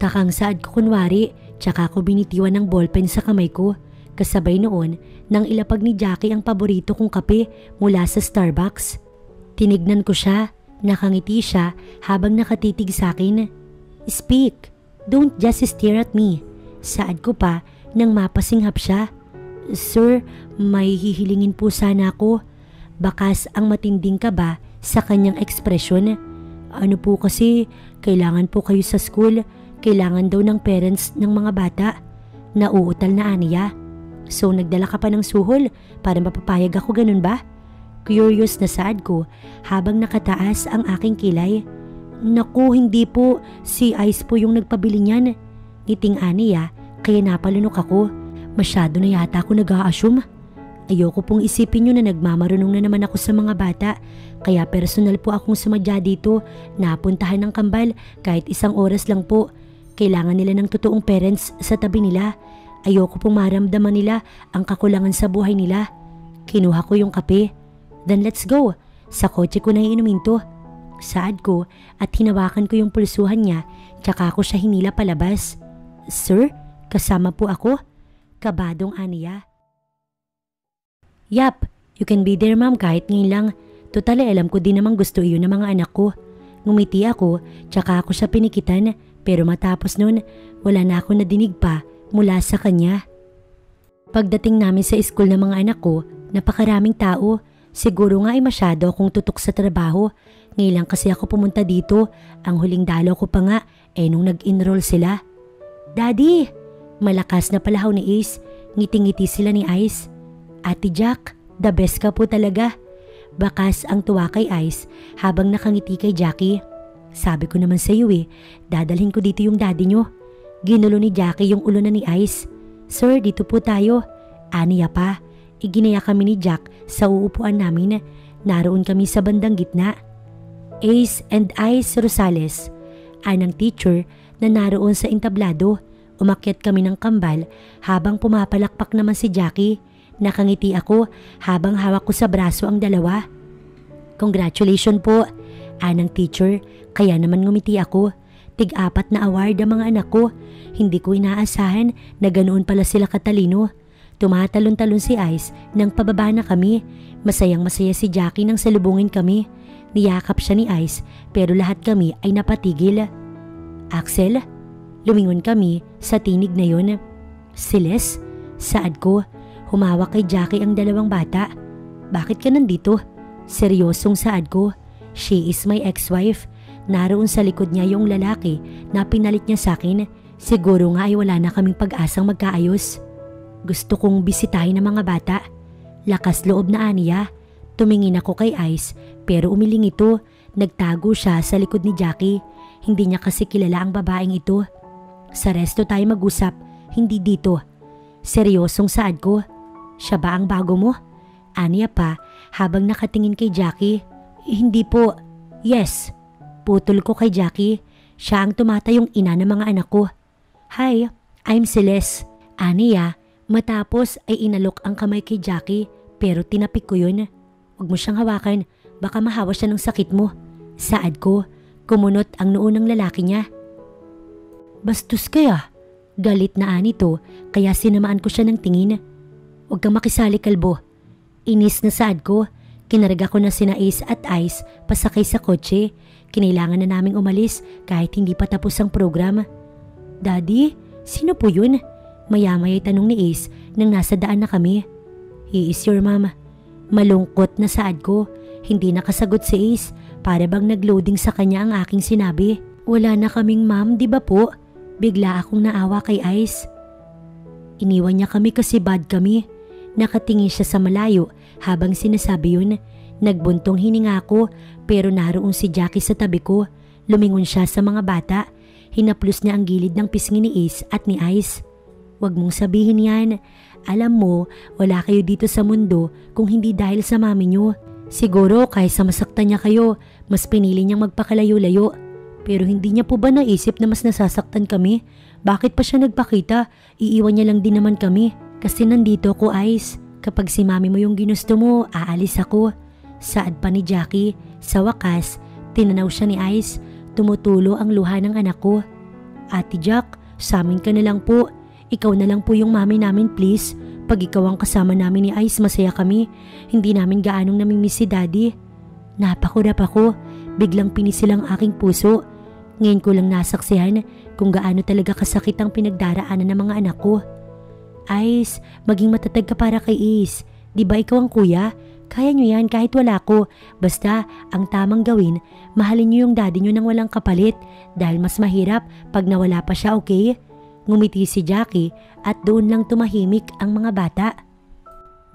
Takang saad ko kunwari, tsaka ko binitiwan ng ballpen sa kamay ko. Kasabay noon nang ilapag ni Jackie ang paborito kong kape mula sa Starbucks. Tinignan ko siya, nakangiti siya habang nakatitig sa akin. Speak, don't just stare at me. Saad ko pa nang mapasinghap siya. Sir, may hihilingin po sana ako. Bakas ang matinding kaba sa kanyang ekspresyon. Ano po kasi, kailangan po kayo sa school. Kailangan daw ng parents ng mga bata. Nauutal na aniya. So nagdala ka pa ng suhol para mapapayag ako, ganun ba? Curious na saad ko habang nakataas ang aking kilay. Naku, hindi po. Si Ice po yung nagpabili niyan. Ngiting aniya, kaya napalunok ako. Masyado na yata ako nag-a-assume. Ayoko pong isipin nyo na nagmamarunong na naman ako sa mga bata. Kaya personal po akong sumadya dito. Napuntahan ng kambal kahit isang oras lang po. Kailangan nila ng totoong parents sa tabi nila. Ayoko pong maramdaman nila ang kakulangan sa buhay nila. Kinuha ko yung kape. Then let's go. Sa kotse ko na iinumin to. Saad ko at hinawakan ko yung pulsuhan niya tsaka ko siya hinila palabas. Sir, kasama po ako? Kabadong aniya. Yap, you can be there ma'am kahit ngayon lang. Total alam ko din namang gusto iyon ng mga anak ko. Ngumiti ako, tsaka ako siya pinikitan, pero matapos nun, wala na ako nadinig pa mula sa kanya. Pagdating namin sa school ng mga anak ko, napakaraming tao. Siguro nga ay masyado akong tutok sa trabaho. Ngayon lang kasi ako pumunta dito, ang huling dalaw ko pa nga nung nag-enroll sila. Daddy! Malakas na palahaw ni Ace, ngiti-ngiti sila ni Ice. Ate Jack, the best ka po talaga. Bakas ang tuwa kay Ice habang nakangiti kay Jackie. Sabi ko naman sa iyo dadalhin ko dito yung daddy nyo. Ginulo ni Jackie yung ulo na ni Ice. Sir, dito po tayo. Aniya pa, iginaya kami ni Jack sa uupuan namin. Naroon kami sa bandang gitna. Ace and Ice Rosales, anang teacher na naroon sa entablado. Umakyat kami ng kambal habang pumapalakpak naman si Jackie. Nakangiti ako habang hawak ko sa braso ang dalawa. Congratulations po, anang teacher, kaya naman ngumiti ako. Tig-4 na award ang mga anak ko. Hindi ko inaasahan na ganoon pala sila katalino. Tumatalon-talon si Ice nang pababa na kami. Masayang masaya si Jackie nang salubungin kami. Niyakap siya ni Ice pero lahat kami ay napatigil. Axel? Lumingon kami sa tinig na yun. Siles? Saad ko. Humawak kay Jackie ang dalawang bata. Bakit ka nandito? Seryosong saad ko. She is my ex-wife. Naroon sa likod niya yung lalaki na pinalit niya sa akin. Siguro nga ay wala na kaming pag-asang magkaayos. Gusto kong bisitahin ang mga bata. Lakas loob na aniya. Tumingin ako kay Ice pero umiling ito. Nagtago siya sa likod ni Jackie. Hindi niya kasi kilala ang babaeng ito. Sa resto tayo mag-usap, hindi dito. Seryosong saad ko. Siya ba ang bago mo? Aniya pa habang nakatingin kay Jackie. Hindi po. Yes. Putol ko kay Jackie. Siya ang tumatayong ina ng mga anak ko. Hi, I'm Celeste. Aniya, matapos ay inalok ang kamay kay Jackie pero tinapik ko yun. Huwag mo siyang hawakan, baka mahawa siya ng sakit mo. Saad ko, kumunot ang noo ng lalaki niya. Bastos kaya? Galit na anito kaya sinamaan ko siya ng tingin. Huwag kang makisali kalbo. Inis na saad ko. Kinarga ko na sina Ace at Ice pasakay sa kotse. Kinailangan na naming umalis kahit hindi pa tapos ang program. Daddy, sino po yun? Maya-maya'y tanong ni Ace nang nasa daan na kami. He is your mom. Malungkot na saad ko. Hindi nakasagot si Ace para bang nagloading sa kanya ang aking sinabi. Wala na kaming mom, di ba po? Bigla akong naawa kay Ice. Iniwan niya kami kasi bad kami. Nakatingin siya sa malayo habang sinasabi yun. Nagbuntong hininga ako pero naroon si Jackie sa tabi ko. Lumingon siya sa mga bata. Hinaplos niya ang gilid ng pisngi ni Ace at ni Ice. Huwag mong sabihin yan. Alam mo, wala kayo dito sa mundo kung hindi dahil sa mami niyo. Siguro kaysa masaktan niya kayo, mas pinili niyang magpakalayo-layo. Pero hindi niya po ba naisip na mas nasasaktan kami? Bakit pa siya nagpakita? Iiwan niya lang din naman kami. Kasi nandito ko, Ice. Kapag si mami mo yung ginusto mo, aalis ako. Saad pa ni Jackie. Sa wakas, tinanaw siya ni Ice. Tumutulo ang luha ng anak ko. Ate Jack, sa amin ka na lang po. Ikaw na lang po yung mami namin, please. Pag ikaw ang kasama namin ni Ice, masaya kami. Hindi namin gaanong namimiss si Daddy. Napakurap ako. Biglang pinisil ang aking puso. Ngayon ko lang nasaksihan kung gaano talaga kasakit ang pinagdaraanan ng mga anak ko. Ice, maging matatag ka para kay Ace. Di ba ikaw ang kuya? Kaya nyo yan kahit wala ko. Basta, ang tamang gawin, mahalin nyo yung daddy nyo nang walang kapalit. Dahil mas mahirap pag nawala pa siya, okay? Ngumiti si Jackie at doon lang tumahimik ang mga bata.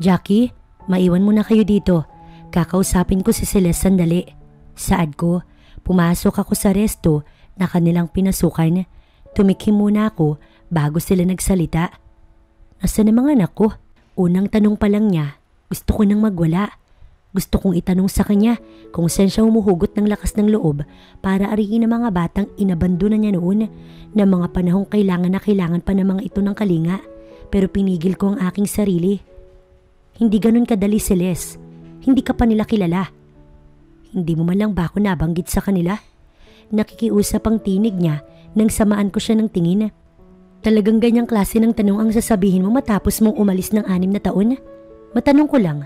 Jackie, maiwan mo na kayo dito. Kakausapin ko si Celeste sandali. Saad ko, pumasok ako sa resto na kanilang pinasukan. Tumikhim muna ako bago sila nagsalita. Nasaan ang mga anak ko? Unang tanong pa lang niya, gusto ko nang magwala. Gusto kong itanong sa kanya kung saan siya humuhugot ng lakas ng loob para ariin ang mga batang inabandonan niya noon na mga panahong kailangan pa ng mga ito ng kalinga. Pero pinigil ko ang aking sarili. Hindi ganun kadali, Celeste. Hindi ka pa nila kilala. Hindi mo man lang ba ako nabanggit sa kanila? Nakikiusap ang tinig niya nang samaan ko siya ng tingin. Talagang ganyang klase ng tanong ang sasabihin mo matapos mong umalis ng 6 na taon? Matanong ko lang.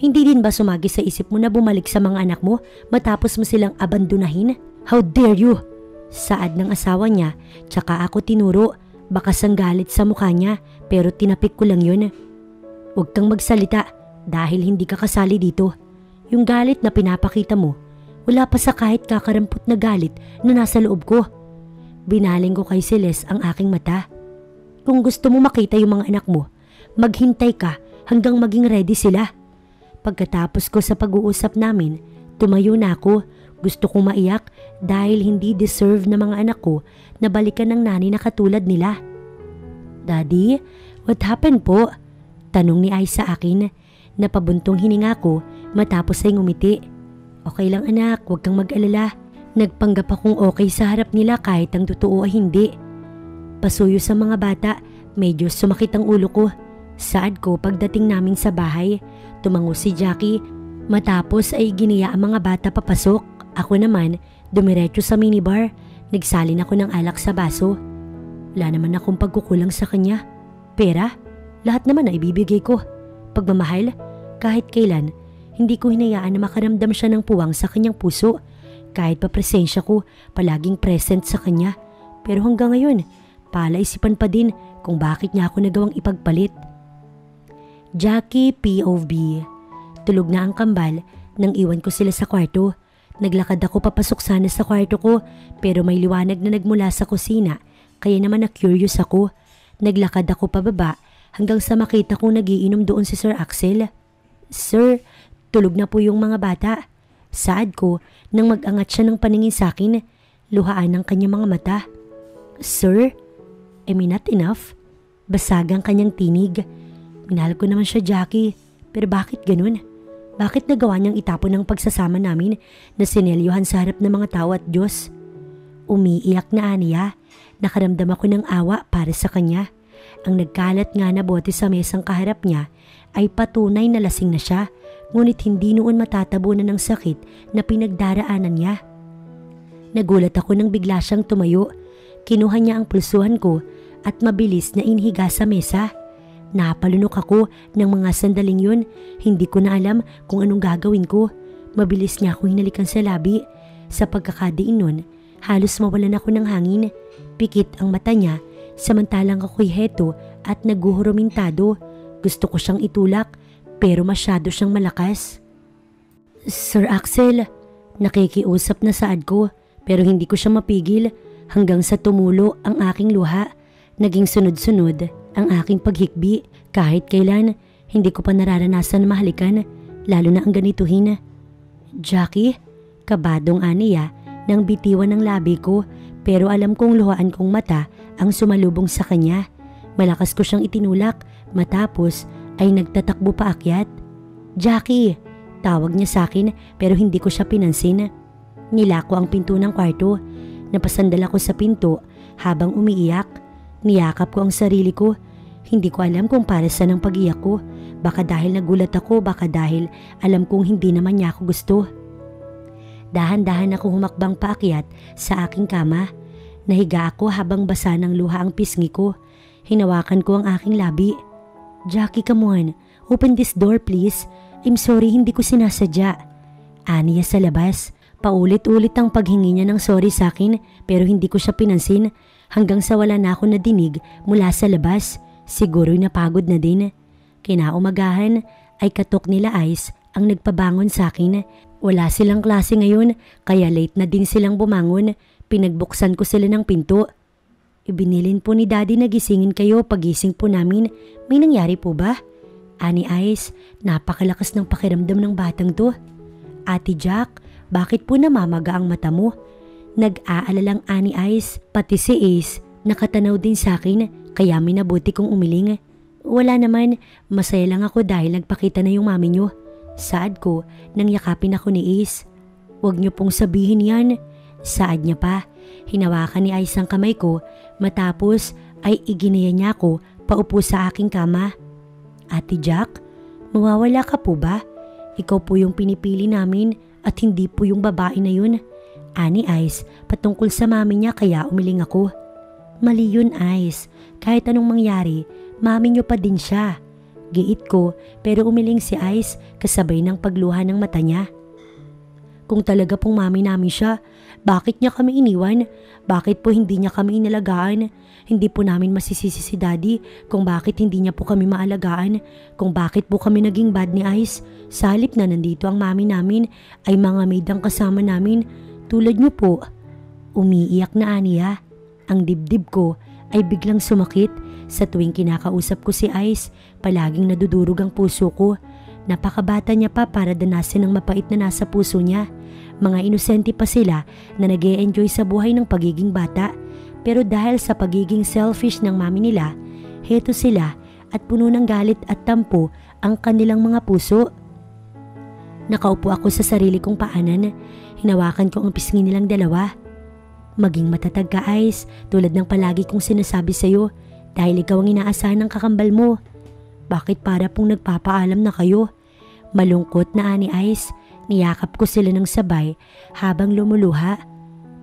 Hindi din ba sumagi sa isip mo na bumalik sa mga anak mo matapos mo silang abandonahin? How dare you? Saad ng asawa niya, tsaka ako tinuro. Baka sanggalit sa mukha niya pero tinapik ko lang yun. Huwag kang magsalita dahil hindi ka kasali dito. Yung galit na pinapakita mo, wala pa sa kahit kakarampot na galit na nasa loob ko. Binaling ko kay Celeste ang aking mata. Kung gusto mo makita yung mga anak mo, maghintay ka hanggang maging ready sila. Pagkatapos ko sa pag-uusap namin, tumayo na ako. Gusto kong maiyak dahil hindi deserve na mga anak ko na balikan ng nanay na katulad nila. Daddy, what happened po? Tanong ni Ice sa akin. Napabuntong hininga ko matapos ay ngumiti. Okay lang anak, huwag kang mag-alala. Nagpanggap akong okay sa harap nila kahit ang totoo ay hindi. Pasuyo sa mga bata, medyo sumakit ang ulo ko. Saad ko pagdating namin sa bahay. Tumango si Jackie. Matapos ay giniya ang mga bata papasok. Ako naman, dumiretso sa minibar. Nagsalin ako ng alak sa baso. Wala naman akong pagkukulang sa kanya. Pera, lahat naman na ibibigay ko. Pagmamahal, kahit kailan, hindi ko hinayaan na makaramdam siya ng puwang sa kanyang puso. Kahit pa presensya ko, palaging present sa kanya. Pero hanggang ngayon, palaisipan pa din kung bakit niya ako nagawang ipagpalit. Jackie POV. Tulog na ang kambal nang iwan ko sila sa kwarto. Naglakad ako papasok sana sa kwarto ko pero may liwanag na nagmula sa kusina kaya naman na-curious ako. Naglakad ako pababa hanggang sa makita kong nagiinom doon si Sir Axel. Sir, tulog na po yung mga bata. Saad ko nang mag-angat siya ng paningin sa akin. Luhaan ng kanyang mga mata. Sir, am I not enough? Basagang kanyang tinig. Minahal ko naman siya, Jackie. Pero bakit ganun? Bakit nagawa niyang itapon ang pagsasama namin na sinelyohan sa harap ng mga tao at Diyos? Umiiyak na aniya. Nakaramdam ako ng awa para sa kanya. Ang nagkalat nga na bote sa mesang kaharap niya ay patunay na lasing na siya, ngunit hindi noon matatabunan ng sakit na pinagdaraanan niya. Nagulat ako nang bigla siyang tumayo. Kinuha niya ang pulsuhan ko at mabilis na inhiga sa mesa. Napalunok ako ng mga sandaling yun. Hindi ko na alam kung anong gagawin ko. Mabilis niya ako hinalikan sa labi. Sa pagkakadiin nun, halos mawalan ako ng hangin. Pikit ang mata niya, samantalang ako'y heto at naguhurumintado. Gusto ko siyang itulak, pero masyado siyang malakas. Sir Axel, nakikiusap na saad ko, pero hindi ko siya mapigil hanggang sa tumulo ang aking luha. Naging sunod-sunod ang aking paghikbi. Kahit kailan, hindi ko pa nararanasan na mahalikan, lalo na ang ganituhin. Jackie, kabadong aniya nang bitiwan ng labi ko, pero alam kong luhaan kong mata ang sumalubong sa kanya. Malakas ko siyang itinulak, matapos ay nagtatakbo pa akyat. Jackie, tawag niya sa akin pero hindi ko siya pinansin. Nilako ang pinto ng kwarto. Napasandal ako sa pinto habang umiiyak. Niyakap ko ang sarili ko. Hindi ko alam kung para saan ang pag-iyak ko. Baka dahil nagulat ako, baka dahil alam kong hindi naman niya ako gusto. Dahan-dahan ako humakbang paakyat sa aking kama. Nahiga ako habang basa ng luha ang pisngi ko. Hinawakan ko ang aking labi. Jackie, come on. Open this door please. I'm sorry, hindi ko sinasadya. Aniya sa labas. Paulit-ulit ang paghingi niya ng sorry sa akin pero hindi ko siya pinansin hanggang sa wala na ako nadinig mula sa labas. Siguro'y napagod na din. Kinaumagahan ay katok nila Ice ang nagpabangon sa akin. Wala silang klase ngayon kaya late na din silang bumangon. Pinagbuksan ko sila ng pinto. Ibinilin po ni Daddy na gisingin kayo pagising po namin. May nangyari po ba? Ani Ice, napakalakas ng pakiramdam ng batang to. Ate Jack, bakit po namamaga ang mata mo? Nag-aalalang Ani Ice, pati si Ace, nakatanaw din sa akin kaya minabuti kong umiling. Wala naman, masaya lang ako dahil nagpakita na yung mami nyo. Saad ko nang yakapin ako ni Ace. Huwag niyo pong sabihin yan. Saad niya pa. Hinawakan ni Ice ang kamay ko matapos ay iginaya niya ako paupo sa aking kama. Ate Jack, mawawala ka po ba? Ikaw po yung pinipili namin at hindi po yung babae na yun. Ani Ice, patungkol sa mami niya kaya umiling ako. Mali yun Ice, kahit anong mangyari, mami niyo pa din siya. Giit ko pero umiling si Ice kasabay ng pagluha ng mata niya. Kung talaga pong mami namin siya, bakit niya kami iniwan? Bakit po hindi niya kami inalagaan? Hindi po namin masisisi si Daddy kung bakit hindi niya po kami maalagaan, kung bakit po kami naging bad ni Ice. Sa halip na nandito ang mami namin ay mga maid ang kasama namin, tulad niyo po. Umiiyak na Aniya. Ang dibdib ko ay biglang sumakit sa tuwing kinakausap ko si Ice. Palaging nadudurog ang puso ko. Napakabata niya pa para danasin ang mapait na nasa puso niya. Mga inosente pa sila na nag-e-enjoy sa buhay ng pagiging bata. Pero dahil sa pagiging selfish ng mami nila, heto sila at puno ng galit at tampo ang kanilang mga puso. Nakaupo ako sa sarili kong paanan. Hinawakan ko ang pisngi nilang dalawa. Maging matatag ka, Ice, tulad ng palagi kong sinasabi sa'yo, dahil ikaw ang inaasahan ng kakambal mo. Bakit para pong nagpapaalam na kayo? Malungkot na ani Ice, niyakap ko sila ng sabay habang lumuluha.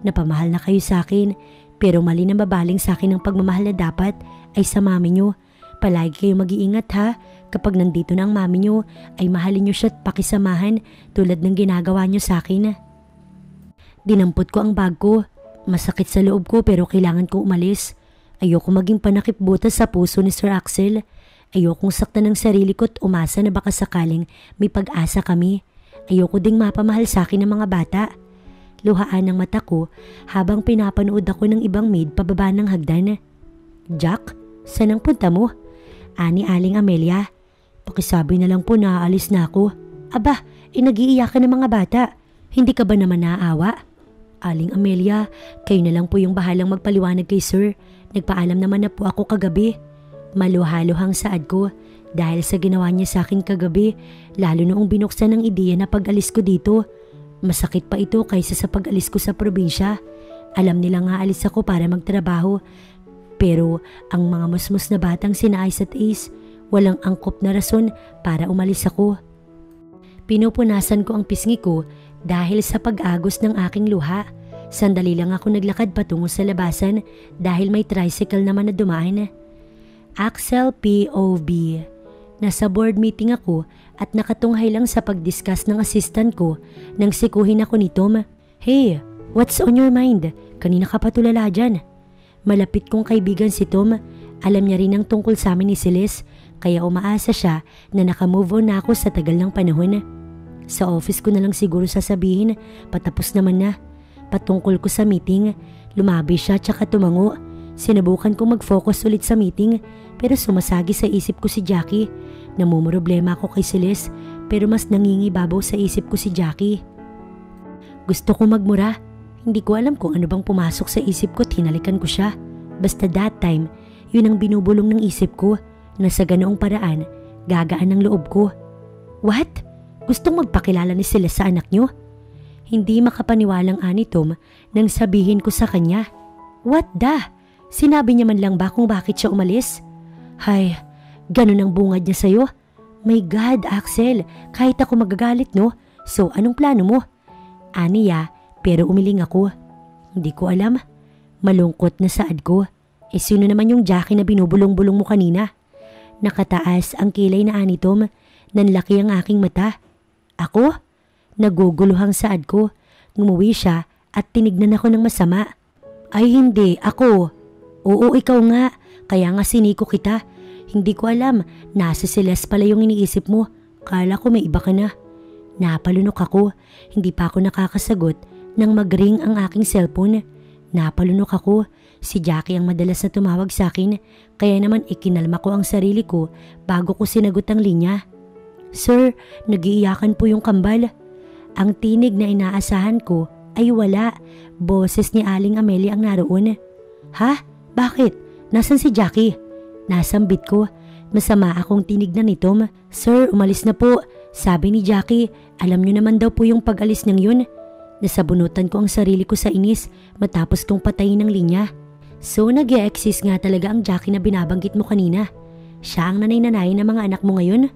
Napamahal na kayo sa akin, pero mali na babaling sa akin ang pagmamahal na dapat ay sa mami nyo. Palagi kayo mag-iingat ha, kapag nandito na ang mami nyo ay mahalin nyo siya at pakisamahan tulad ng ginagawa nyo sa akin. Dinampot ko ang bag ko. Masakit sa loob ko pero kailangan ko umalis. Ayoko maging panakipbutas sa puso ni Sir Axel. Ayokong saktan ng sarili ko at umasa na baka sakaling may pag-asa kami. Ayoko ding mapamahal sa akin ng mga bata. Luhaan ng mata ko habang pinapanood ako ng ibang maid pababa ng hagdan. Jack, saan ang punta mo? Ani Aling Amelia. Pakisabi na lang po na aalis na ako. Aba, nag-iiyakan ng mga bata. Hindi ka ba naman naaawa? Aling Amelia, kayo na lang po yung bahalang magpaliwanag kay Sir. Nagpaalam naman na po ako kagabi. Maluhaluhang saad ko dahil sa ginawa niya sa akin kagabi, lalo noong binuksan ng ideya na pag-alis ko dito. Masakit pa ito kaysa sa pag-alis ko sa probinsya. Alam nila nga alis ako para magtrabaho. Pero ang mga musmus na batang sina Ice at Ace, walang angkop na rason para umalis ako. Pinupunasan ko ang pisngi ko dahil sa pag-agos ng aking luha. Sandali lang ako naglakad patungo sa labasan dahil may tricycle naman na dumaan. Axel POV. Nasa board meeting ako at nakatunghay lang sa pag-discuss ng assistant ko nang sikuhin ako ni Tom. Hey, what's on your mind? Kanina ka pa tulala dyan. Malapit kong kaibigan si Tom. Alam niya rin ang tungkol sa amin ni Celeste, kaya umaasa siya na nakamove on na ako sa tagal ng panahon. Sa office ko na lang siguro sasabihin, patapos naman na. Patungkol ko sa meeting, lumabi siya tsaka tumango. Sinubukan kong mag-focus ulit sa meeting pero sumasagi sa isip ko si Jackie. Namumroblema ako kay Celeste pero mas nangingibabaw sa isip ko si Jackie. Gusto ko magmura. Hindi ko alam kung ano bang pumasok sa isip ko at hinalikan ko siya. Basta that time, yun ang binubulong ng isip ko na sa ganoong paraan, gagaan ang loob ko. What? Gustong magpakilala ni Celeste sa anak niyo? Hindi makapaniwalang ani Tom nang sabihin ko sa kanya. What the? Sinabi niya man lang ba kung bakit siya umalis? Hay, ganun ang bungad niya sa'yo? My God, Axel, kahit ako magagalit no? So anong plano mo? Aniya, pero umiling ako. Hindi ko alam. Malungkot na saad ko. Sino naman yung Jackie na binubulong-bulong mo kanina? Nakataas ang kilay na ani Tom. Nanlaki ang aking mata. Ako? Naguguluhang saad ko. Ngumuwi siya at tinignan ako ng masama. Ay hindi, ako. Oo, ikaw nga. Kaya nga siniko kita. Hindi ko alam, nasa Celeste pala yung iniisip mo. Kala ko may iba ka na. Napalunok ako. Hindi pa ako nakakasagot nang mag-ring ang aking cellphone. Napalunok ako. Si Jackie ang madalas na tumawag sa akin. Kaya naman ikinalma ko ang sarili ko bago ko sinagot ang linya. Sir, nag-iiyakan po yung kambal. Ang tinig na inaasahan ko ay wala. Boses ni Aling Amelia ang naroon. Ha? Bakit? Nasaan si Jackie? Nasambit ko. Masama akong tinignan ni Tom. Sir, umalis na po. Sabi ni Jackie, alam niyo naman daw po yung pag-alis ng yun. Nasabunutan ko ang sarili ko sa inis matapos kong patayin ng linya. So nag-e-exist nga talaga ang Jackie na binabanggit mo kanina. Siya ang nanay-nanay ng mga anak mo ngayon?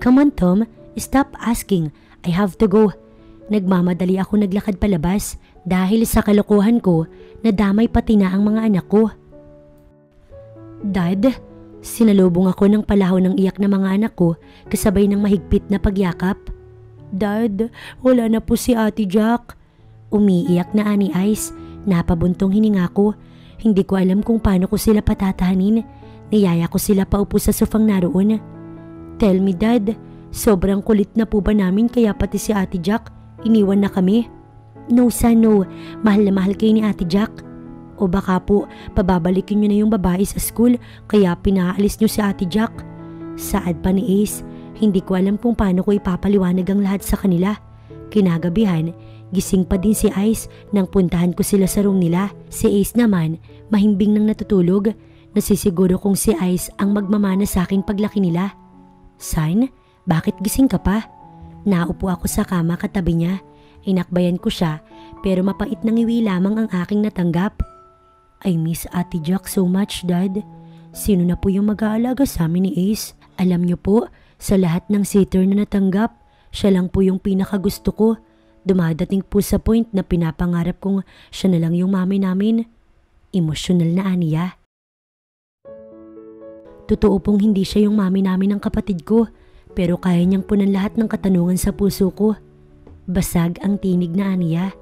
Come on Tom, stop asking. I have to go. Nagmamadali ako naglakad palabas dahil sa kalokohan ko nadamay pati na ang mga anak ko. Dad, Sinalubong ako ng palahon ng iyak na mga anak ko kasabay ng mahigpit na pagyakap. Dad, wala na po si Ate Jack. Umiiyak na ani Ice. Napabuntong hininga ko. Hindi ko alam kung paano ko sila patatahanin. Niyaya ko sila paupo sa sofang naroon. Tell me Dad, sobrang kulit na po ba namin kaya pati si Ate Jack iniwan na kami? No son, no. Mahal na mahal kayo ni Ate Jack. O baka po pababalikin nyo na yung babae sa school kaya pinaalis nyo si Ate Jack. Saad pa ni Ace, hindi ko alam kung paano ko ipapaliwanag ang lahat sa kanila. Kinagabihan, gising pa din si Ice nang puntahan ko sila sa room nila. Si Ace naman, mahimbing nang natutulog. Nasisiguro kong si Ice ang magmamana sa aking paglaki nila. Son, bakit gising ka pa? Naupo ako sa kama katabi niya. Inakbayan ko siya pero mapait na ngiwi lamang ang aking natanggap. I miss Ate Jack so much, Dad. Sino na po yung mag-aalaga sa amin ni Ace? Alam niyo po, sa lahat ng sitter na natanggap, siya lang po yung pinakagusto ko. Dumadating po sa point na pinapangarap kong siya na lang yung mami namin. Emosyonal na aniya. Totoo pong hindi siya yung mami namin ng kapatid ko, pero kaya niyang punan lahat ng katanungan sa puso ko. Basag ang tinig na aniya.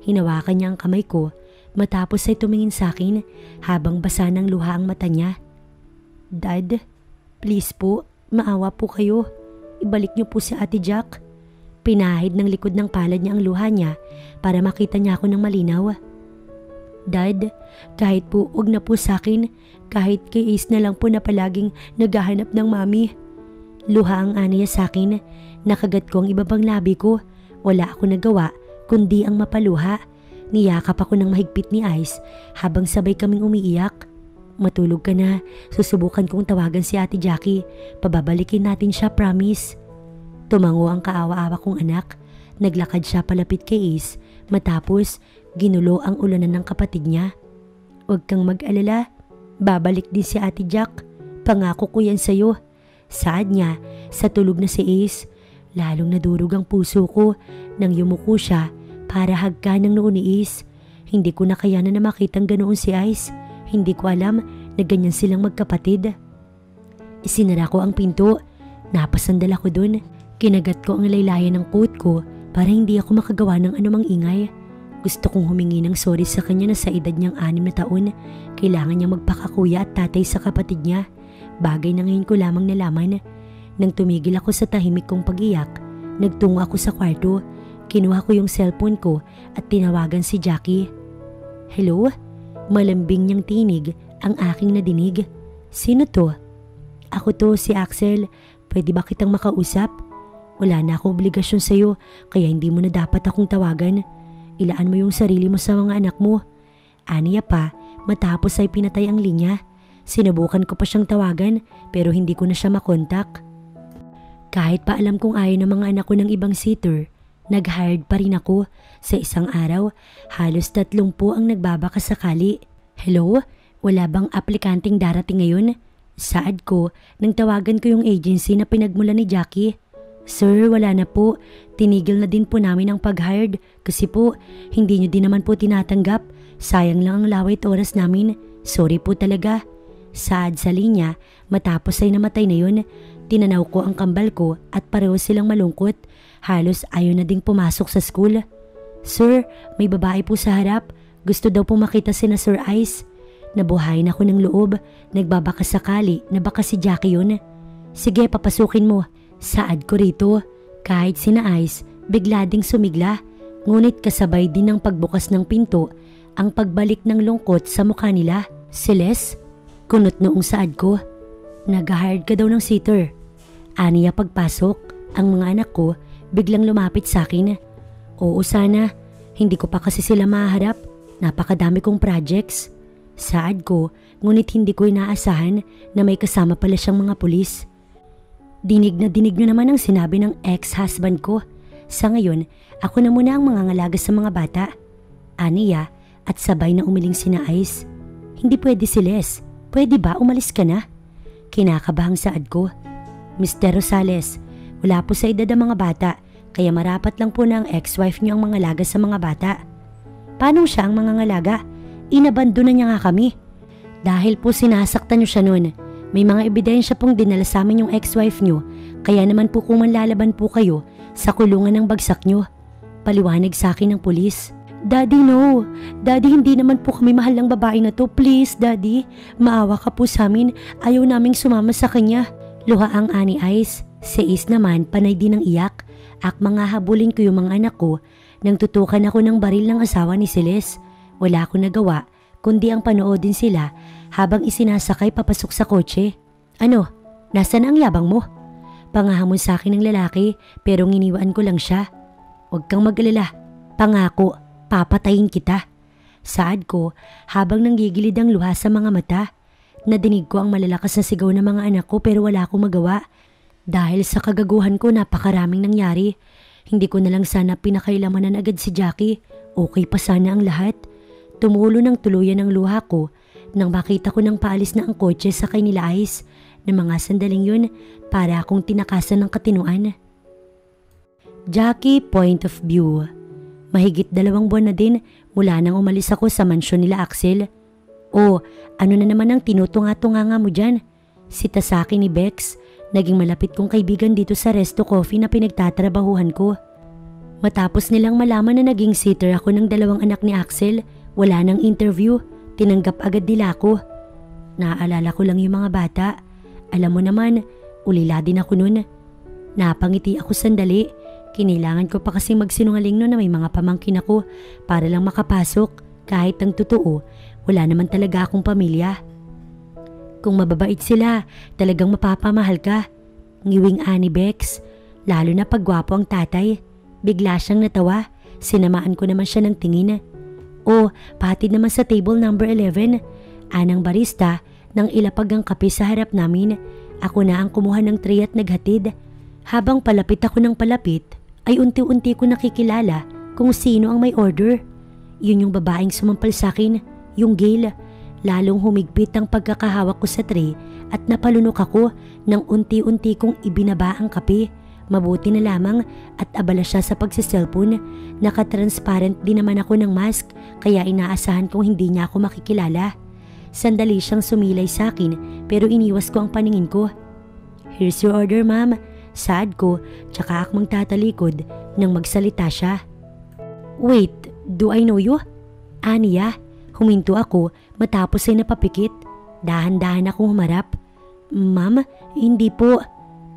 Hinawakan niya ang kamay ko. Matapos ay tumingin sa akin habang basa ng luha ang mata niya. Dad, please po, maawa po kayo. Ibalik niyo po si Ate Jack. Pinahid ng likod ng palad niya ang luha niya para makita niya ako ng malinaw. Dad, kahit po wag na po sa akin, kahit kay Ace na lang po na palaging naghahanap ng mami. Luha ang aniya sa akin, nakagat ko ang ibabang labi ko. Wala ako nagawa kundi ang mapaluha. Niyakap ako ng mahigpit ni Ice habang sabay kaming umiiyak. Matulog ka na, susubukan kong tawagan si Ate Jackie. Pababalikin natin siya, promise. Tumango ang kaawa-awa kong anak. Naglakad siya palapit kay Ace matapos ginulo ang ulanan ng kapatid niya. Huwag kang mag-alala, babalik din si Ate Jack. Pangako ko yan sa'yo. Saad niya sa tulog na si Ace. Lalong nadurog ang puso ko nang yumuko siya para hagkan ng noon ni Ace. Hindi ko na kayanan na makitang ganoon si Ice. Hindi ko alam na ganyan silang magkapatid. Isinara ko ang pinto. Napasandal ako dun. Kinagat ko ang laylayan ng coat ko para hindi ako makagawa ng anumang ingay. Gusto kong humingi ng sorry sa kanya na sa edad niyang 6 na taon, kailangan niya magpakakuya at tatay sa kapatid niya. Bagay na ngayon ko lamang nalaman. Nang tumigil ako sa tahimik kong pag-iyak, nagtungo ako sa kwarto. Kinuha ko yung cellphone ko at tinawagan si Jackie. Hello? Malambing niyang tinig ang aking nadinig. Sino to? Ako to, si Axel. Pwede ba kitang makausap? Wala na akong obligasyon sa'yo kaya hindi mo na dapat akong tawagan. Ilaan mo yung sarili mo sa mga anak mo. Aniya pa, matapos ay pinatay ang linya. Sinubukan ko pa siyang tawagan pero hindi ko na siya makontak. Kahit pa alam kong ayaw ng mga anak ko ng ibang sitter, nag-hired pa rin ako. Sa isang araw, halos 30 ang nagbabaka sakali. Hello? Wala bang aplikanteng darating ngayon? Saad ko nang tawagan ko yung agency na pinagmula ni Jackie. Sir, wala na po. Tinigil na din po namin ang pag-hired kasi po hindi nyo din naman po tinatanggap. Sayang lang ang lawit oras namin. Sorry po talaga. Saad sa linya, matapos ay namatay na yun. Tinanaw ko ang kambal ko at pareho silang malungkot. Halos ayaw na ding pumasok sa school. Sir, may babae po sa harap. Gusto daw po makita si na Sir Ice. Nabuhayin ako ng loob. Nagbabaka sakali na baka si Jackie yun. Sige, papasukin mo. Saad ko rito. Kahit sina Ice, bigla ding sumigla. Ngunit kasabay din ng pagbukas ng pinto, ang pagbalik ng lungkot sa mukha nila. Celeste? Kunot noong saad ko. Nag-hired ka daw ng sitter. Aniya pagpasok, ang mga anak ko biglang lumapit sa akin. Oo sana, hindi ko pa kasi sila maharap. Napakadami kong projects. Saad ko, ngunit hindi ko inaasahan na may kasama pala siyang mga pulis. Dinig na dinig nyo naman ang sinabi ng ex-husband ko. Sa ngayon, ako na muna ang mangangalaga sa mga bata. Aniya at sabay na umiling sina Ice. Hindi pwede si Les. Pwede ba umalis ka na? Kinakabahang saad ko. Mr. Rosales, wala po sa edad ang mga bata, kaya marapat lang po na ang ex-wife niyo ang mangalaga sa mga bata. Paano siya ang mangangalaga? Inabandona niya nga kami. Dahil po sinasaktan niyo siya noon, May mga ebidensya pong dinala sa amin yung ex-wife nyo, kaya naman po kung manlalaban po kayo, sa kulungan ng bagsak nyo. Paliwanag sa akin ng pulis. Daddy, no. Daddy, hindi naman po kami mahal ng babae na to. Please, Daddy. Maawa ka po sa amin. Ayaw naming sumama sa kanya. Luha ang ani Ice. Si Ace naman, panay din ng iyak. Mga habulin ko yung mga anak ko nang tutukan ako ng baril ng asawa ni Celeste. Wala akong nagawa, kundi ang panoodin sila habang isinasakay papasok sa kotse. Ano? Nasaan ang yabang mo? Pangahamon sa akin ng lalaki pero nginiwaan ko lang siya. Huwag kang mag-alala. Pangako, papatayin kita. Saad ko habang nanggigilid ang luha sa mga mata. Nadinig ko ang malalakas na sigaw ng mga anak ko pero wala akong magawa. Dahil sa kagaguhan ko napakaraming nangyari. Hindi ko na lang sana pinakailamanan agad si Jackie. Okay pa sana ang lahat. Tumulo ng tuluyan ang luha ko nang makita ko nang paalis na ang kotse sa kanila Ice. Na mga sandaling yun para akong tinakasan ng katinuan. Jackie Point of View. Mahigit 2 buwan na din mula nang umalis ako sa mansyon nila Axel. O, ano na naman ang tinutunga-tunga nga mo dyan? Sita sa akin ni Bex, naging malapit kong kaibigan dito sa Resto Coffee na pinagtatrabahuhan ko. Matapos nilang malaman na naging sitter ako ng 2 anak ni Axel, wala nang interview, tinanggap agad nila ako. Naaalala ko lang yung mga bata. Alam mo naman, ulila din ako nun. Napangiti ako sandali. Kinailangan ko pa kasing magsinungaling nun na may mga pamangkin ako para lang makapasok. Kahit ang totoo, wala naman talaga akong pamilya. Kung mababait sila, talagang mapapamahal ka. Ngiwing ani Bex, lalo na pag gwapo ang tatay. Bigla siyang natawa, sinamaan ko naman siya ng tingin. O, patid naman sa table number 11. Anang barista, nang ilapag ang kape sa harap namin, ako na ang kumuha ng tray at naghatid. Habang palapit ako ng palapit, ay unti-unti ko nakikilala kung sino ang may order. Yun yung babaeng sumampal sa akin, yung Gail. Lalong humigpit ang pagkakahawak ko sa tray at napalunok ako nang unti-unti kong ibinaba ang kape. Mabuti na lamang at abala siya sa pagsiselfon. Naka-transparent din naman ako ng mask kaya inaasahan kong hindi niya ako makikilala. Sandali siyang sumilay sa akin pero iniwas ko ang paningin ko. Here's your order, ma'am. Saad ko, tsaka akmang tatalikod nang magsalita siya. Wait, do I know you? Aniya, huminto ako matapos ay napapikit. Dahan-dahan akong humarap. Ma'am, hindi po.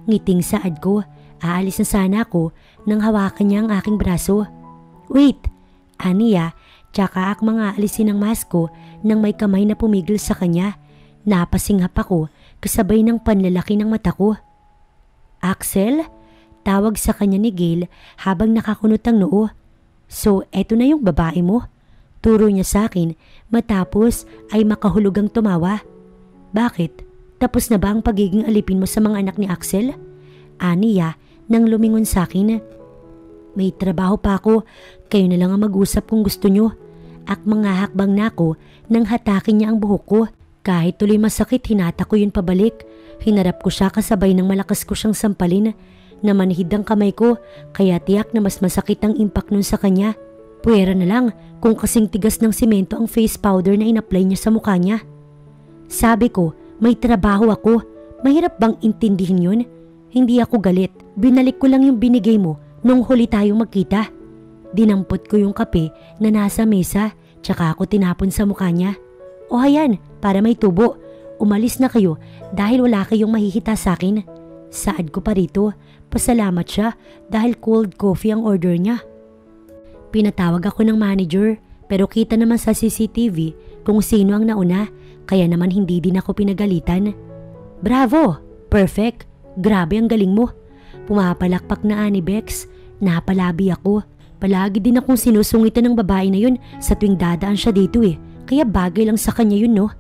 Ngiting saad ko, aalis na sana ako nang hawakan niya ang aking braso. Wait, Aniya, tsaka akmang aalisin ang mask ko nang may kamay na pumigil sa kanya. Napasinghap ako kasabay ng panlalaki ng mata ko. Axel? Tawag sa kanya ni Gail habang nakakunot ang noo. So, eto na yung babae mo? Turo niya sa akin matapos ay makahulugang tumawa. Bakit? Tapos na ba ang pagiging alipin mo sa mga anak ni Axel? Aniya nang lumingon sa akin. May trabaho pa ako, kayo na lang ang mag-usap kung gusto nyo. Mga hakbang na ako nang hatakin niya ang buhok ko. Kahit tuloy masakit, hinata ko yun pabalik. Hinarap ko siya kasabay ng malakas ko siyang sampalin. Namanhid ang kamay ko, kaya tiyak na mas masakit ang impact nun sa kanya. Puwera na lang kung kasing tigas ng simento ang face powder na in-apply niya sa mukha niya. Sabi ko, may trabaho ako. Mahirap bang intindihin yun? Hindi ako galit. Binalik ko lang yung binigay mo nung huli tayong magkita. Dinampot ko yung kape na nasa mesa, tsaka ako tinapon sa mukha niya. O hayan, para may tubo. Umalis na kayo dahil wala kayong mahihita sa akin. Saad ko pa rito, pasalamat siya dahil cold coffee ang order niya. Pinatawag ako ng manager pero kita naman sa CCTV kung sino ang nauna kaya naman hindi din ako pinagalitan. Bravo! Perfect! Grabe ang galing mo. Pumapalakpak na ani Bex. Napalabi ako. Palagi din akong sinusungitan ng babae na yun sa tuwing dadaan siya dito eh. Kaya bagay lang sa kanya yun no.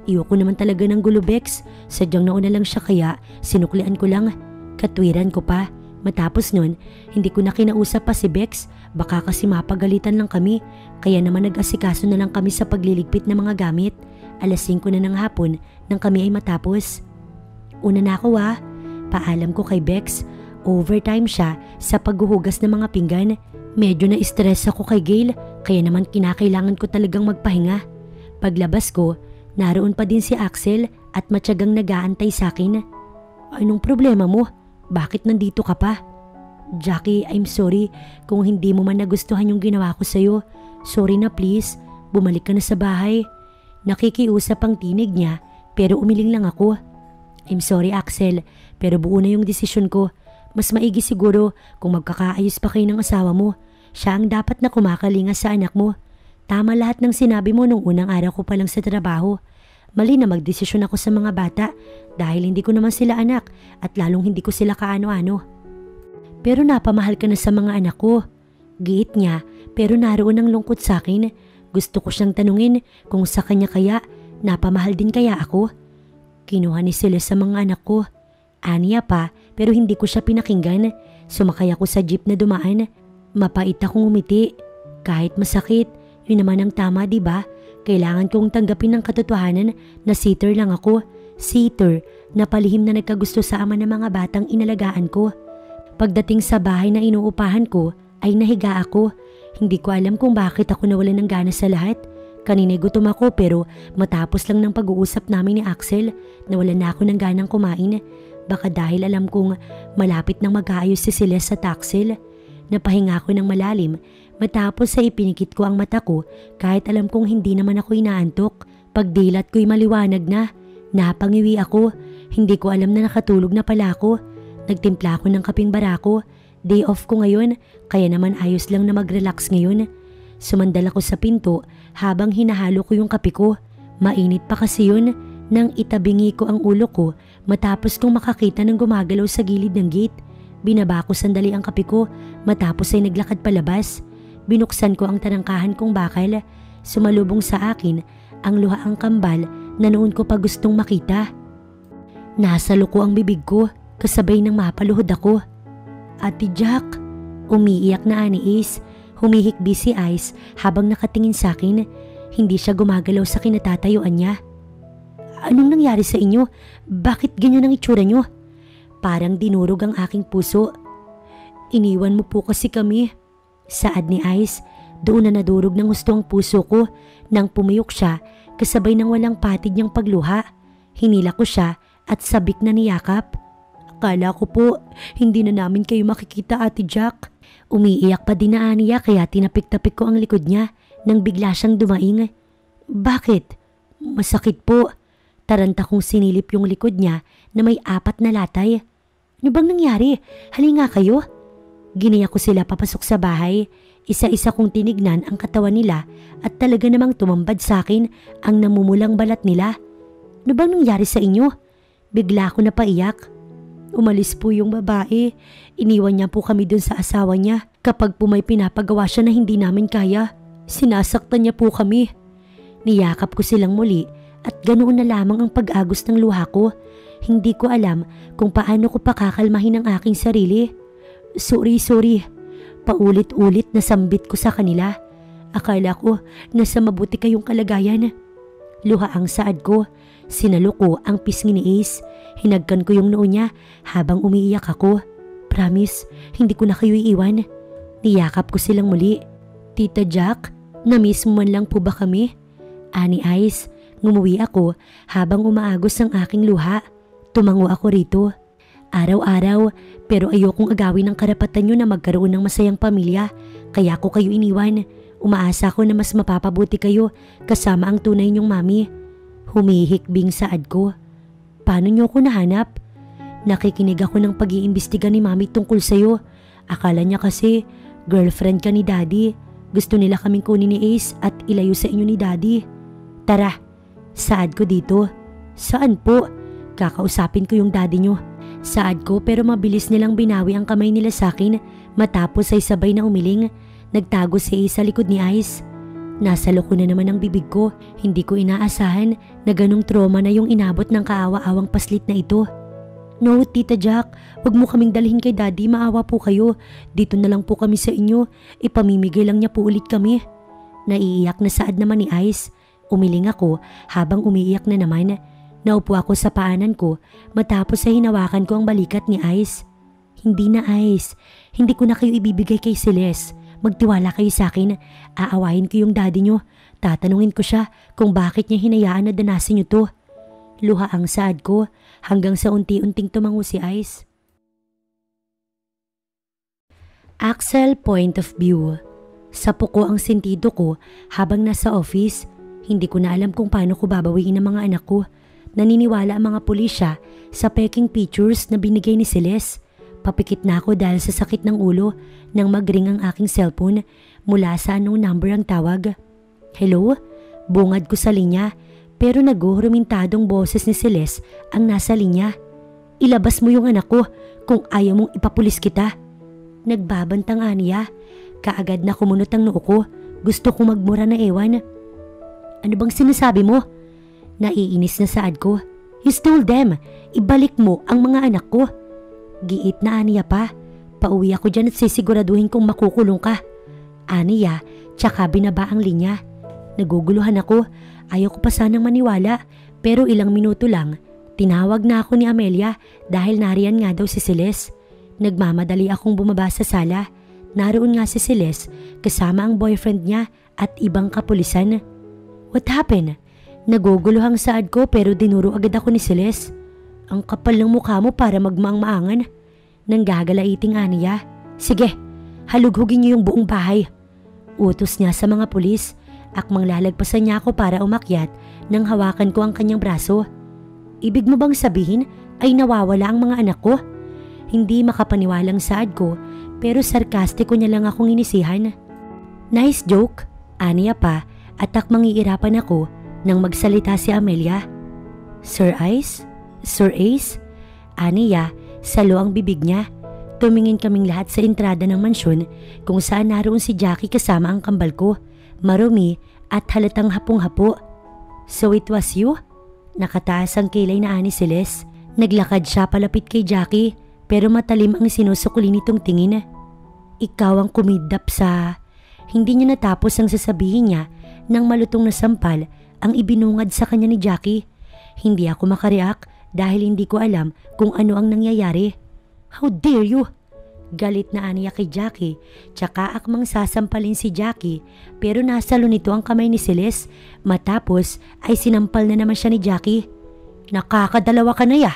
Iyoko naman talaga ng gulo Bex. Sadyang nauna lang siya kaya sinuklian ko lang. Katwiran ko pa. Matapos nun, hindi ko na kinausap pa si Bex. Baka kasi mapagalitan lang kami. Kaya naman nag-asikaso na lang kami sa pagliligpit ng mga gamit. 5:00 na ng hapon nang kami ay matapos. Una na ako ah. Paalam ko kay Bex. Overtime siya sa paghuhugas ng mga pinggan. Medyo na-stress ako kay Gail kaya naman kinakailangan ko talagang magpahinga. Paglabas ko, naroon pa din si Axel at matyagang nag-aantay sa akin. Anong problema mo? Bakit nandito ka pa? Jackie, I'm sorry kung hindi mo man nagustuhan yung ginawa ko sa'yo. Sorry na please, bumalik ka na sa bahay. Nakikiusap ang tinig niya pero umiling lang ako. I'm sorry Axel, pero buo na yung desisyon ko. Mas maigi siguro kung magkakaayos pa kayo ng asawa mo. Siya ang dapat na kumakalinga sa anak mo. Tama lahat ng sinabi mo nung unang araw ko pa lang sa trabaho. Mali na magdesisyon ako sa mga bata dahil hindi ko naman sila anak at lalong hindi ko sila kaano-ano. Pero napamahal ka na sa mga anak ko. Giit niya pero naroon ang lungkot sa akin. Gusto ko siyang tanungin kung sa kanya kaya napamahal din kaya ako. Kinuha ni sila sa mga anak ko. Aniya pa pero hindi ko siya pinakinggan. Sumakay ako sa jeep na dumaan. Mapait akong umiti. Kahit masakit, yun naman ang tama diba? Kailangan kong tanggapin ng katotohanan na sitter lang ako. Sitter na palihim na nagkagusto sa ama ng mga batang inalagaan ko. Pagdating sa bahay na inuupahan ko ay nahiga ako. Hindi ko alam kung bakit ako nawalan ng gana sa lahat. Kanina gutom ako pero matapos lang ng pag-uusap namin ni Axel, nawalan na ako ng ganang kumain. Baka dahil alam kong malapit nang mag-aayos si Celeste sa Taxel. Napahinga ako ng malalim matapos sa ipinikit ko ang mata ko kahit alam kong hindi naman ako inaantok. Pagdilat ko'y maliwanag na. Napangiwi ako. Hindi ko alam na nakatulog na pala ako. Nagtimpla ako ng kaping barako. Day off ko ngayon kaya naman ayos lang na mag-relax ngayon. Sumandal ako sa pinto habang hinahalo ko yung kape ko. Mainit pa kasi yun nang itabingi ko ang ulo ko matapos kong makakita ng gumagalaw sa gilid ng gate. Binaba ko sandali ang kape ko matapos ay naglakad palabas. Binuksan ko ang tanangkahan kong bakal. Sumalubong sa akin ang luhaang kambal na noon ko pa gustong makita. Nasalo ko ang bibig ko kasabay ng mapaluhod ako. Ate Jack, umiiyak na ani Ace. Humihikbi si Ice habang nakatingin sa akin. Hindi siya gumagalaw sa kinatatayuan niya. Anong nangyari sa inyo? Bakit ganyan ang itsura niyo? Parang dinurog ang aking puso. Iniwan mo po kasi kami. Saad ni Ice. Doon na nadurog ng husto ang puso ko nang pumuyok siya kasabay ng walang patid niyang pagluha. Hinila ko siya at sabik na niyakap. Akala ko po hindi na namin kayo makikita Ate Jack. Umiiyak pa din na aniya kaya tinapik-tapik ko ang likod niya nang bigla siyang dumaing. Bakit? Masakit po. Taranta kong sinilip yung likod niya na may 4 na latay. Ano bang nangyari? Halika kayo. Giniya ko sila papasok sa bahay. Isa-isa kong tinignan ang katawan nila at talaga namang tumambad sa akin ang namumulang balat nila. Ano bang nangyari sa inyo? Bigla ako napaiyak. Umalis po yung babae. Iniwan niya po kami dun sa asawa niya. Kapag po may pinapagawa siya na hindi namin kaya, sinasaktan niya po kami. Niyakap ko silang muli at ganoon na lamang ang pag-agos ng luha ko. Hindi ko alam kung paano ko pakakalmahin ang aking sarili. Sorry. Paulit-ulit na sambit ko sa kanila. Akala ko nasa mabuti kayong kalagayan. Luha ang saad ko. Sinalo ko ang pisngi ni Ace. Hinagkan ko yung noo niya habang umiiyak ako. Promise, hindi ko na kayo iiwan. Niyakap ko silang muli. Tita Jack, na-miss mo man lang po ba kami? Ani Ice, ngumuwi ako habang umaagos ang aking luha. Tumango ako rito. Araw-araw, pero ayokong agawin ang karapatan nyo na magkaroon ng masayang pamilya. Kaya ko kayo iniwan. Umaasa ko na mas mapapabuti kayo kasama ang tunay nyong mami. Humihikbing saad ko. Paano nyo ako nahanap? Nakikinig ako ng pag-iimbestiga ni mami tungkol sa'yo. Akala niya kasi girlfriend ka ni daddy. Gusto nila kaming kunin ni Ace at ilayo sa inyo ni daddy. Tara, saad ko dito. Saan po? Kakausapin ko yung daddy nyo. Saad ko pero mabilis nilang binawi ang kamay nila sa akin matapos ay sabay na umiling. Nagtago si Ace sa likod ni Ice. Nasa loko na naman ang bibig ko. Hindi ko inaasahan na ganong trauma na yung inabot ng kaawa-awang paslit na ito. No, Tita Jack, wag mo kaming dalhin kay Daddy, maawa po kayo. Dito na lang po kami sa inyo. Ipamimigay lang niya po ulit kami. Naiiyak na saad naman ni Ice. Umiling ako habang umiiyak na naman. Naupo ako sa paanan ko matapos ay hinawakan ko ang balikat ni Ice. Hindi na Ice, hindi ko na kayo ibibigay kay Celeste. Magtiwala kayo sa akin, aawahin ko yung daddy nyo. Tatanungin ko siya kung bakit niya hinayaan na danasin nyo to. Luha ang saad ko hanggang sa unti-unting tumango si Ice. Axel point of view. Sapo ko ang sentido ko habang nasa office. Hindi ko na alam kung paano ko babawiin ang mga anak ko. Naniniwala ang mga pulisya sa peking pictures na binigay ni Celeste. Papikit na ako dahil sa sakit ng ulo nang mag-ring ang aking cellphone mula sa anong number ang tawag. Hello? Bungad ko sa linya pero nag-uhurumintadong boses ni Celeste ang nasa linya. Ilabas mo yung anak ko kung ayaw mong ipapulis kita. Nagbabantang aniya. Kaagad na kumunot ang noo ko. Gusto kong magmura na ewan. Ano bang sinasabi mo? Naiinis na saad ko. You stole them. Ibalik mo ang mga anak ko. Giit na aniya pa. Pauwi ako dyan at sisiguraduhin kong makukulong ka. Aniya, tsaka binaba ang linya. Naguguluhan ako. Ayaw ko pa sanang maniwala. Pero ilang minuto lang, tinawag na ako ni Amelia dahil nariyan nga daw si Celeste. Nagmamadali akong bumaba sa sala. Naroon nga si Celeste kasama ang boyfriend niya at ibang kapulisan. What happened? Naguguluhang saad ko pero dinuro agad ako ni Celeste. Ang kapal ng mukha mo para magmaang-maangan. Nanggagalaiting aniya. Sige, halughugin niyo yung buong bahay. Utos niya sa mga pulis. Akmang lalagpasan niya ako para umakyat nang hawakan ko ang kanyang braso. Ibig mo bang sabihin ay nawawala ang mga anak ko? Hindi makapaniwalang saad ko pero sarkastiko niya lang akong inisihan. Nice joke, aniya pa at akmang iirapan ako nang magsalita si Amelia. Sir Ice? Sir Ace? Aniya, salo ang bibig niya. Tumingin kaming lahat sa entrada ng mansyon kung saan naroon si Jackie kasama ang kambal ko, marumi at halatang hapong-hapo. So it was you? Nakataas ang kilay na ani Celeste. Naglakad siya palapit kay Jackie. Pero matalim ang sinusukuli nitong tingin. Ikaw ang kumidap sa... Hindi niya natapos ang sasabihin niya nang malutong na sampal ang ibinungad sa kanya ni Jackie. Hindi ako makareact dahil hindi ko alam kung ano ang nangyayari. How dare you? Galit na aniya kay Jackie. Tsaka akmang sasampalin si Jackie pero nasalo nito ang kamay ni Celeste. Matapos ay sinampal na naman siya ni Jackie. Nakakadalawa ka na ya.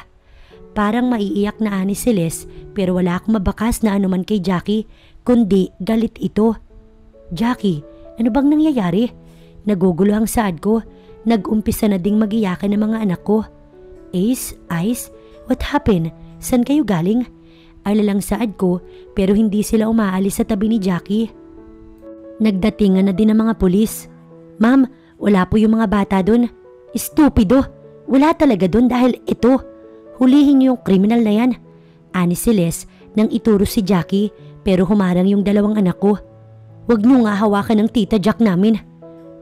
Parang maiiyak na ani Celeste pero wala akong mabakas na anuman kay Jackie kundi galit ito. Jackie, ano bang nangyayari? Nagugulo ang saad ko. Nag-umpisa na ding magiyakan ng mga anak ko. Ace, Ice, what happened? San kayo galing? Alalang saad ko pero hindi sila umaalis sa tabi ni Jackie. Nagdatingan na din ang mga pulis. Ma'am, wala po yung mga bata dun. Estupido, wala talaga dun dahil ito. Hulihin niyo yung kriminal na yan. Ani Celeste nang ituro si Jackie pero humarang yung dalawang anak ko. Huwag niyo nga hawakan ng tita Jack namin.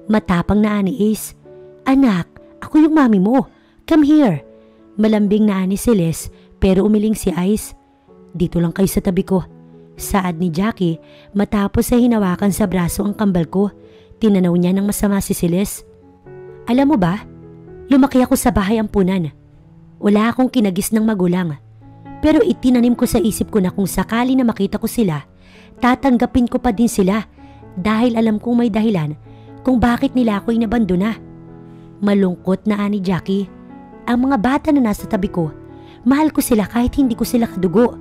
Matapang na ani Ace. Anak, ako yung mami mo. Come here. Malambing na ani Celeste pero umiling si Ice. Dito lang kayo sa tabi ko. Saad ni Jackie matapos ay hinawakan sa braso ang kambal ko. Tinanaw niya ng masama si Celeste. Alam mo ba, lumaki ako sa bahay ampunan. Wala akong kinagis ng magulang. Pero itinanim ko sa isip ko na kung sakali na makita ko sila, tatanggapin ko pa din sila dahil alam kong may dahilan kung bakit nila ako inabandona. Malungkot na ani Jackie. Ang mga bata na nasa tabi ko, mahal ko sila kahit hindi ko sila kadugo.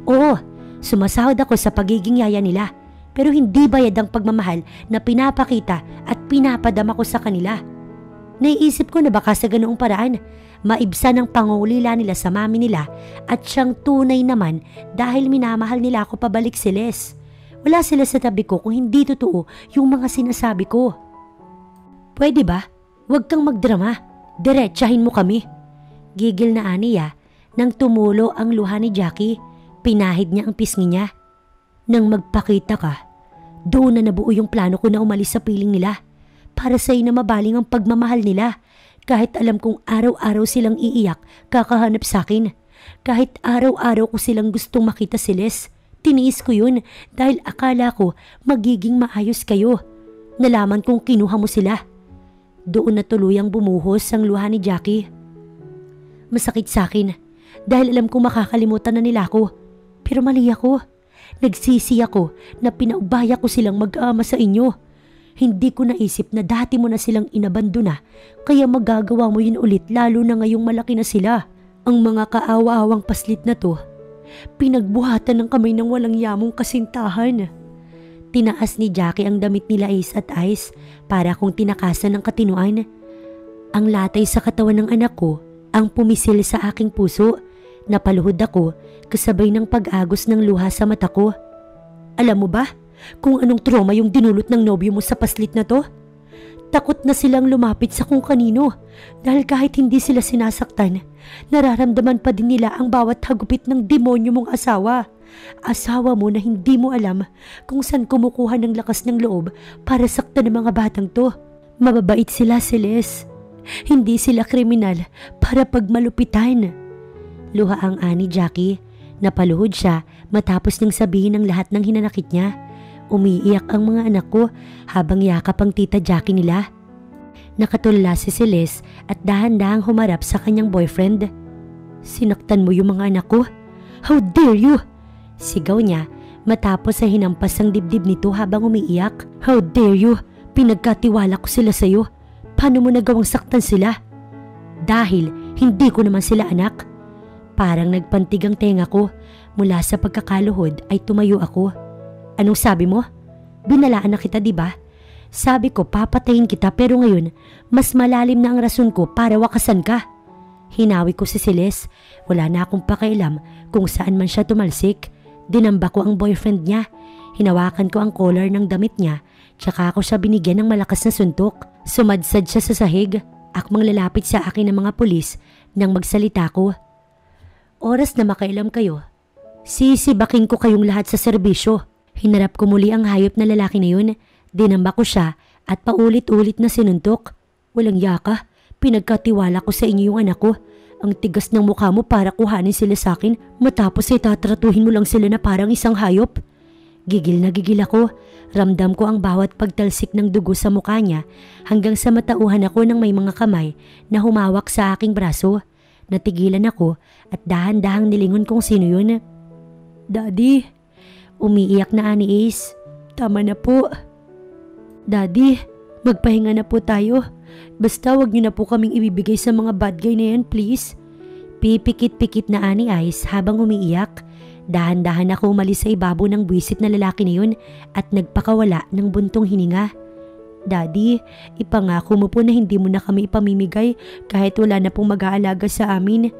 Oo, sumasahod ako sa pagiging yaya nila pero hindi bayad ang pagmamahal na pinapakita at pinapadama ko sa kanila. Naiisip ko na baka sa ganoong paraan, maibsan ang pangungulila nila sa mami nila at siyang tunay naman dahil minamahal nila ako pabalik si Les. Wala sila sa tabi ko kung hindi totoo yung mga sinasabi ko. Pwede ba? Huwag kang magdrama. Diretsahin mo kami. Gigil na aniya nang tumulo ang luha ni Jackie. Pinahid niya ang pisngi niya. Nang magpakita ka, doon na nabuo yung plano ko na umalis sa piling nila. Para sa'yo na mabaling ang pagmamahal nila. Kahit alam kong araw-araw silang iiyak kakahanap sa akin. Kahit araw-araw ko silang gustong makita si Les. Tiniis ko yun dahil akala ko magiging maayos kayo. Nalaman kong kinuha mo sila. Doon na tuluyang bumuhos ang luha ni Jackie. Masakit sa akin dahil alam kong makakalimutan na nila ako. Pero mali ako. Nagsisi ako na pinaubaya ko silang mag-ama sa inyo. Hindi ko naisip na dati mo na silang inabandona, kaya magagawa mo yun ulit lalo na ngayong malaki na sila. Ang mga kaawa-awang paslit na to, pinagbuhatan ng kamay ng walang yamong kasintahan. Tinaas ni Jackie ang damit nila Ace at Ice para kung tinakasan ng katinuan. Ang latay sa katawan ng anak ko ang pumisil sa aking puso. Napaluhod ako kasabay ng pag-agos ng luha sa mata ko. Alam mo ba kung anong trauma yung dinulot ng nobyo mo sa paslit na to? Takot na silang lumapit sa kung kanino dahil kahit hindi sila sinasaktan, nararamdaman pa din nila ang bawat hagupit ng demonyo mong asawa. Asawa mo na hindi mo alam kung saan kumukuha ng lakas ng loob para saktan ng mga batang to. Mababait sila, Celeste. Hindi sila kriminal para pagmalupitan. Luha ang ani Jackie. Napaluhod siya matapos niyang sabihin ang lahat ng hinanakit niya. Umiiyak ang mga anak ko habang yakap ang tita Jackie nila. Nakatulala si Celeste at dahan-dahang humarap sa kanyang boyfriend. Sinaktan mo yung mga anak ko? How dare you? Sigaw niya matapos ay hinampas ang dibdib nito habang umiiyak. How dare you? Pinagkatiwala ko sila sa'yo. Paano mo nagawang saktan sila? Dahil hindi ko naman sila anak. Parang nagpantig ang tenga ko. Mula sa pagkakaluhod ay tumayo ako. Anong sabi mo? Binalaan na kita, diba? Sabi ko papatayin kita pero ngayon mas malalim na ang rason ko para wakasan ka. Hinawi ko si Celeste. Wala na akong pakialam kung saan man siya tumalsik. Dinamba ko ang boyfriend niya. Hinawakan ko ang collar ng damit niya. Tsaka ako siya binigyan ng malakas na suntok. Sumadsad siya sa sahig. Akmang lalapit sa akin ng mga pulis nang magsalita ko. Oras na makailam kayo. Sisibaking ko kayong lahat sa serbisyo. Hinarap ko muli ang hayop na lalaki na yun. Dinamba ko siya at paulit-ulit na sinuntok. Walang yaka. Pinagkatiwala ko sa inyo yung anak ko. Ang tigas ng mukha mo para kuhanin sila sa akin matapos ay tatratuhin mo lang sila na parang isang hayop. Gigil na gigil ako. Ramdam ko ang bawat pagtalsik ng dugo sa mukha niya hanggang sa matauhan ako ng may mga kamay na humawak sa aking braso. Natigilan ako at dahan-dahang nilingon kung sino yun. Daddy, umiiyak na ani Ace. Tama na po. Daddy, magpahinga na po tayo. Basta wag niyo na po kaming ibibigay sa mga bad guy na yan, please. Pipikit-pikit na ani Ice habang umiiyak. Dahan-dahan ako umalis sa ibabaw ng buwisit na lalaki na yun at nagpakawala ng buntong hininga. Daddy, ipangako mo po na hindi mo na kami ipamimigay kahit wala na pong mag-aalaga sa amin.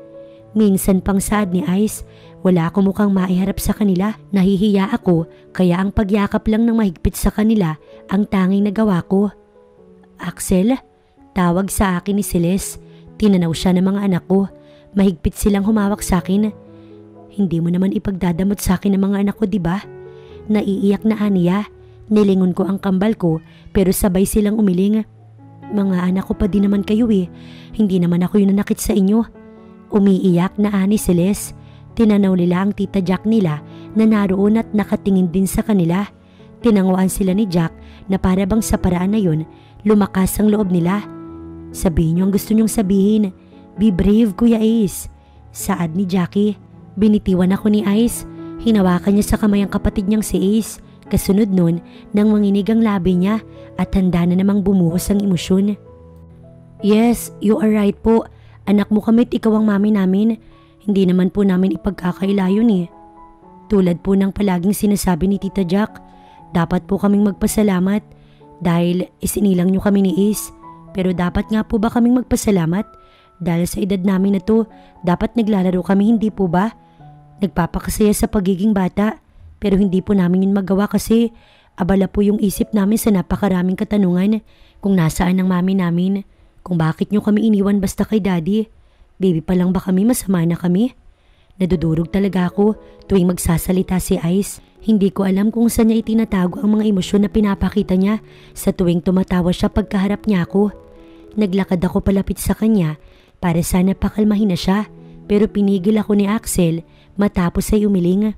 Minsan pang saad ni Ice, wala akong mukhang maiharap sa kanila. Nahihiya ako kaya ang pagyakap lang ng mahigpit sa kanila ang tanging nagawa ko. Axel, tawag sa akin ni Celeste. Tinanaw siya ng mga anak ko. Mahigpit silang humawak sa akin. Hindi mo naman ipagdadamot sa akin ng mga anak ko, diba? Naiiyak na aniya. Nilingon ko ang kambal ko pero sabay silang umiling. Mga anak ko pa din naman kayo eh. Hindi naman ako yung nanakit sa inyo. Umiiyak na ani Celeste. Tinanaw nila ang tita Jack nila na naroon at nakatingin din sa kanila. Tinanguan sila ni Jack na para bang sa paraan na yun, lumakas ang loob nila. Sabihin niyo ang gusto niyong sabihin. Be brave, Kuya Ace. Saad ni Jackie. Binitiwan ako ni Ice. Hinawakan niya sa kamay ang kapatid niyang si Ace. Kasunod nun nang manginig ang labi niya at handa na namang bumuhos ang emosyon. Yes, you are right po. Anak mo kami at ikaw ang mami namin. Hindi naman po namin ipagkakaila yun eh. Tulad po ng palaging sinasabi ni Tita Jack, dapat po kaming magpasalamat dahil isinilang niyo kami ni Ace. Pero dapat nga po ba kaming magpasalamat? Dahil sa edad namin na to, dapat naglalaro kami, hindi po ba? Nagpapakasaya sa pagiging bata. Pero hindi po namin yun magawa kasi abala po yung isip namin sa napakaraming katanungan kung nasaan ang mami namin, kung bakit nyo kami iniwan basta kay daddy. Baby pa lang ba kami, masama na kami? Nadudurog talaga ako tuwing magsasalita si Ice. Hindi ko alam kung saan niya itinatago ang mga emosyon na pinapakita niya sa tuwing tumatawa siya pagkaharap niya ako. Naglakad ako palapit sa kanya para sana pakalmahin na siya pero pinigil ako ni Axel matapos ay umiling.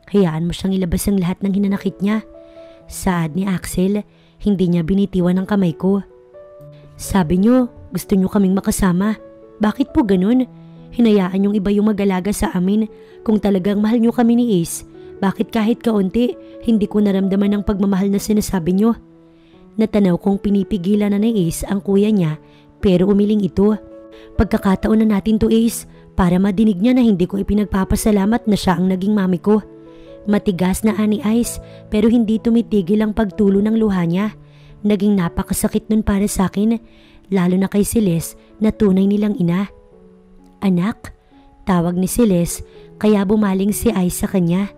Hayaan mo siyang ilabas ang lahat ng hinanakit niya. Saad ni Axel, hindi niya binitiwan ang kamay ko. Sabi niyo, gusto niyo kaming makasama. Bakit po ganun? Hinayaan niyong iba yung mag-alaga sa amin. Kung talagang mahal niyo kami ni Ace, bakit kahit kaunti, hindi ko naramdaman ang pagmamahal na sinasabi niyo? Natanaw kong pinipigilan na ni Ace ang kuya niya pero umiling ito. Pagkakataon na natin to Ace para madinig niya na hindi ko ipinagpapasalamat na siya ang naging mami ko. Matigas na ani Ice pero hindi tumitigil ang pagtulo ng luha niya. Naging napakasakit nun para sa akin, lalo na kay Celeste na tunay nilang ina. Anak, tawag ni Celeste kaya bumaling si Ice sa kanya.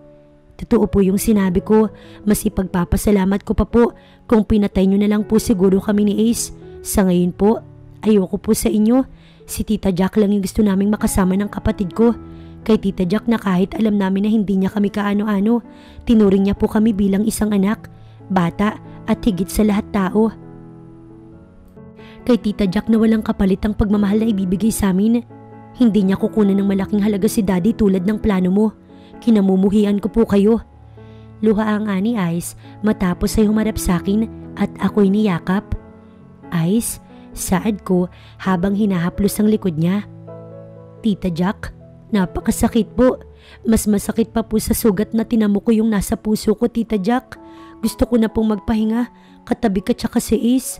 Totoo po yung sinabi ko, mas ipagpapasalamat ko pa po kung pinatay nyo na lang po siguro kami ni Ace. Sa ngayon po, ayoko po sa inyo. Si Tita Jack lang yung gusto naming makasama ng kapatid ko. Kay Tita Jack na kahit alam namin na hindi niya kami kaano-ano, tinuring niya po kami bilang isang anak, bata at higit sa lahat tao. Kay Tita Jack na walang kapalit ang pagmamahal na ibibigay sa amin. Hindi niya kukunan ng malaking halaga si Daddy tulad ng plano mo. Kinamumuhian ko po kayo. Luha ang ani Ice matapos ay humarap sa akin at ako'y niyakap. Ice, saad ko habang hinahaplos ang likod niya. Tita Jack, napakasakit po. Mas masakit pa po sa sugat na tinamo ko yung nasa puso ko, Tita Jack. Gusto ko na pong magpahinga, katabi ka tsaka si Ace.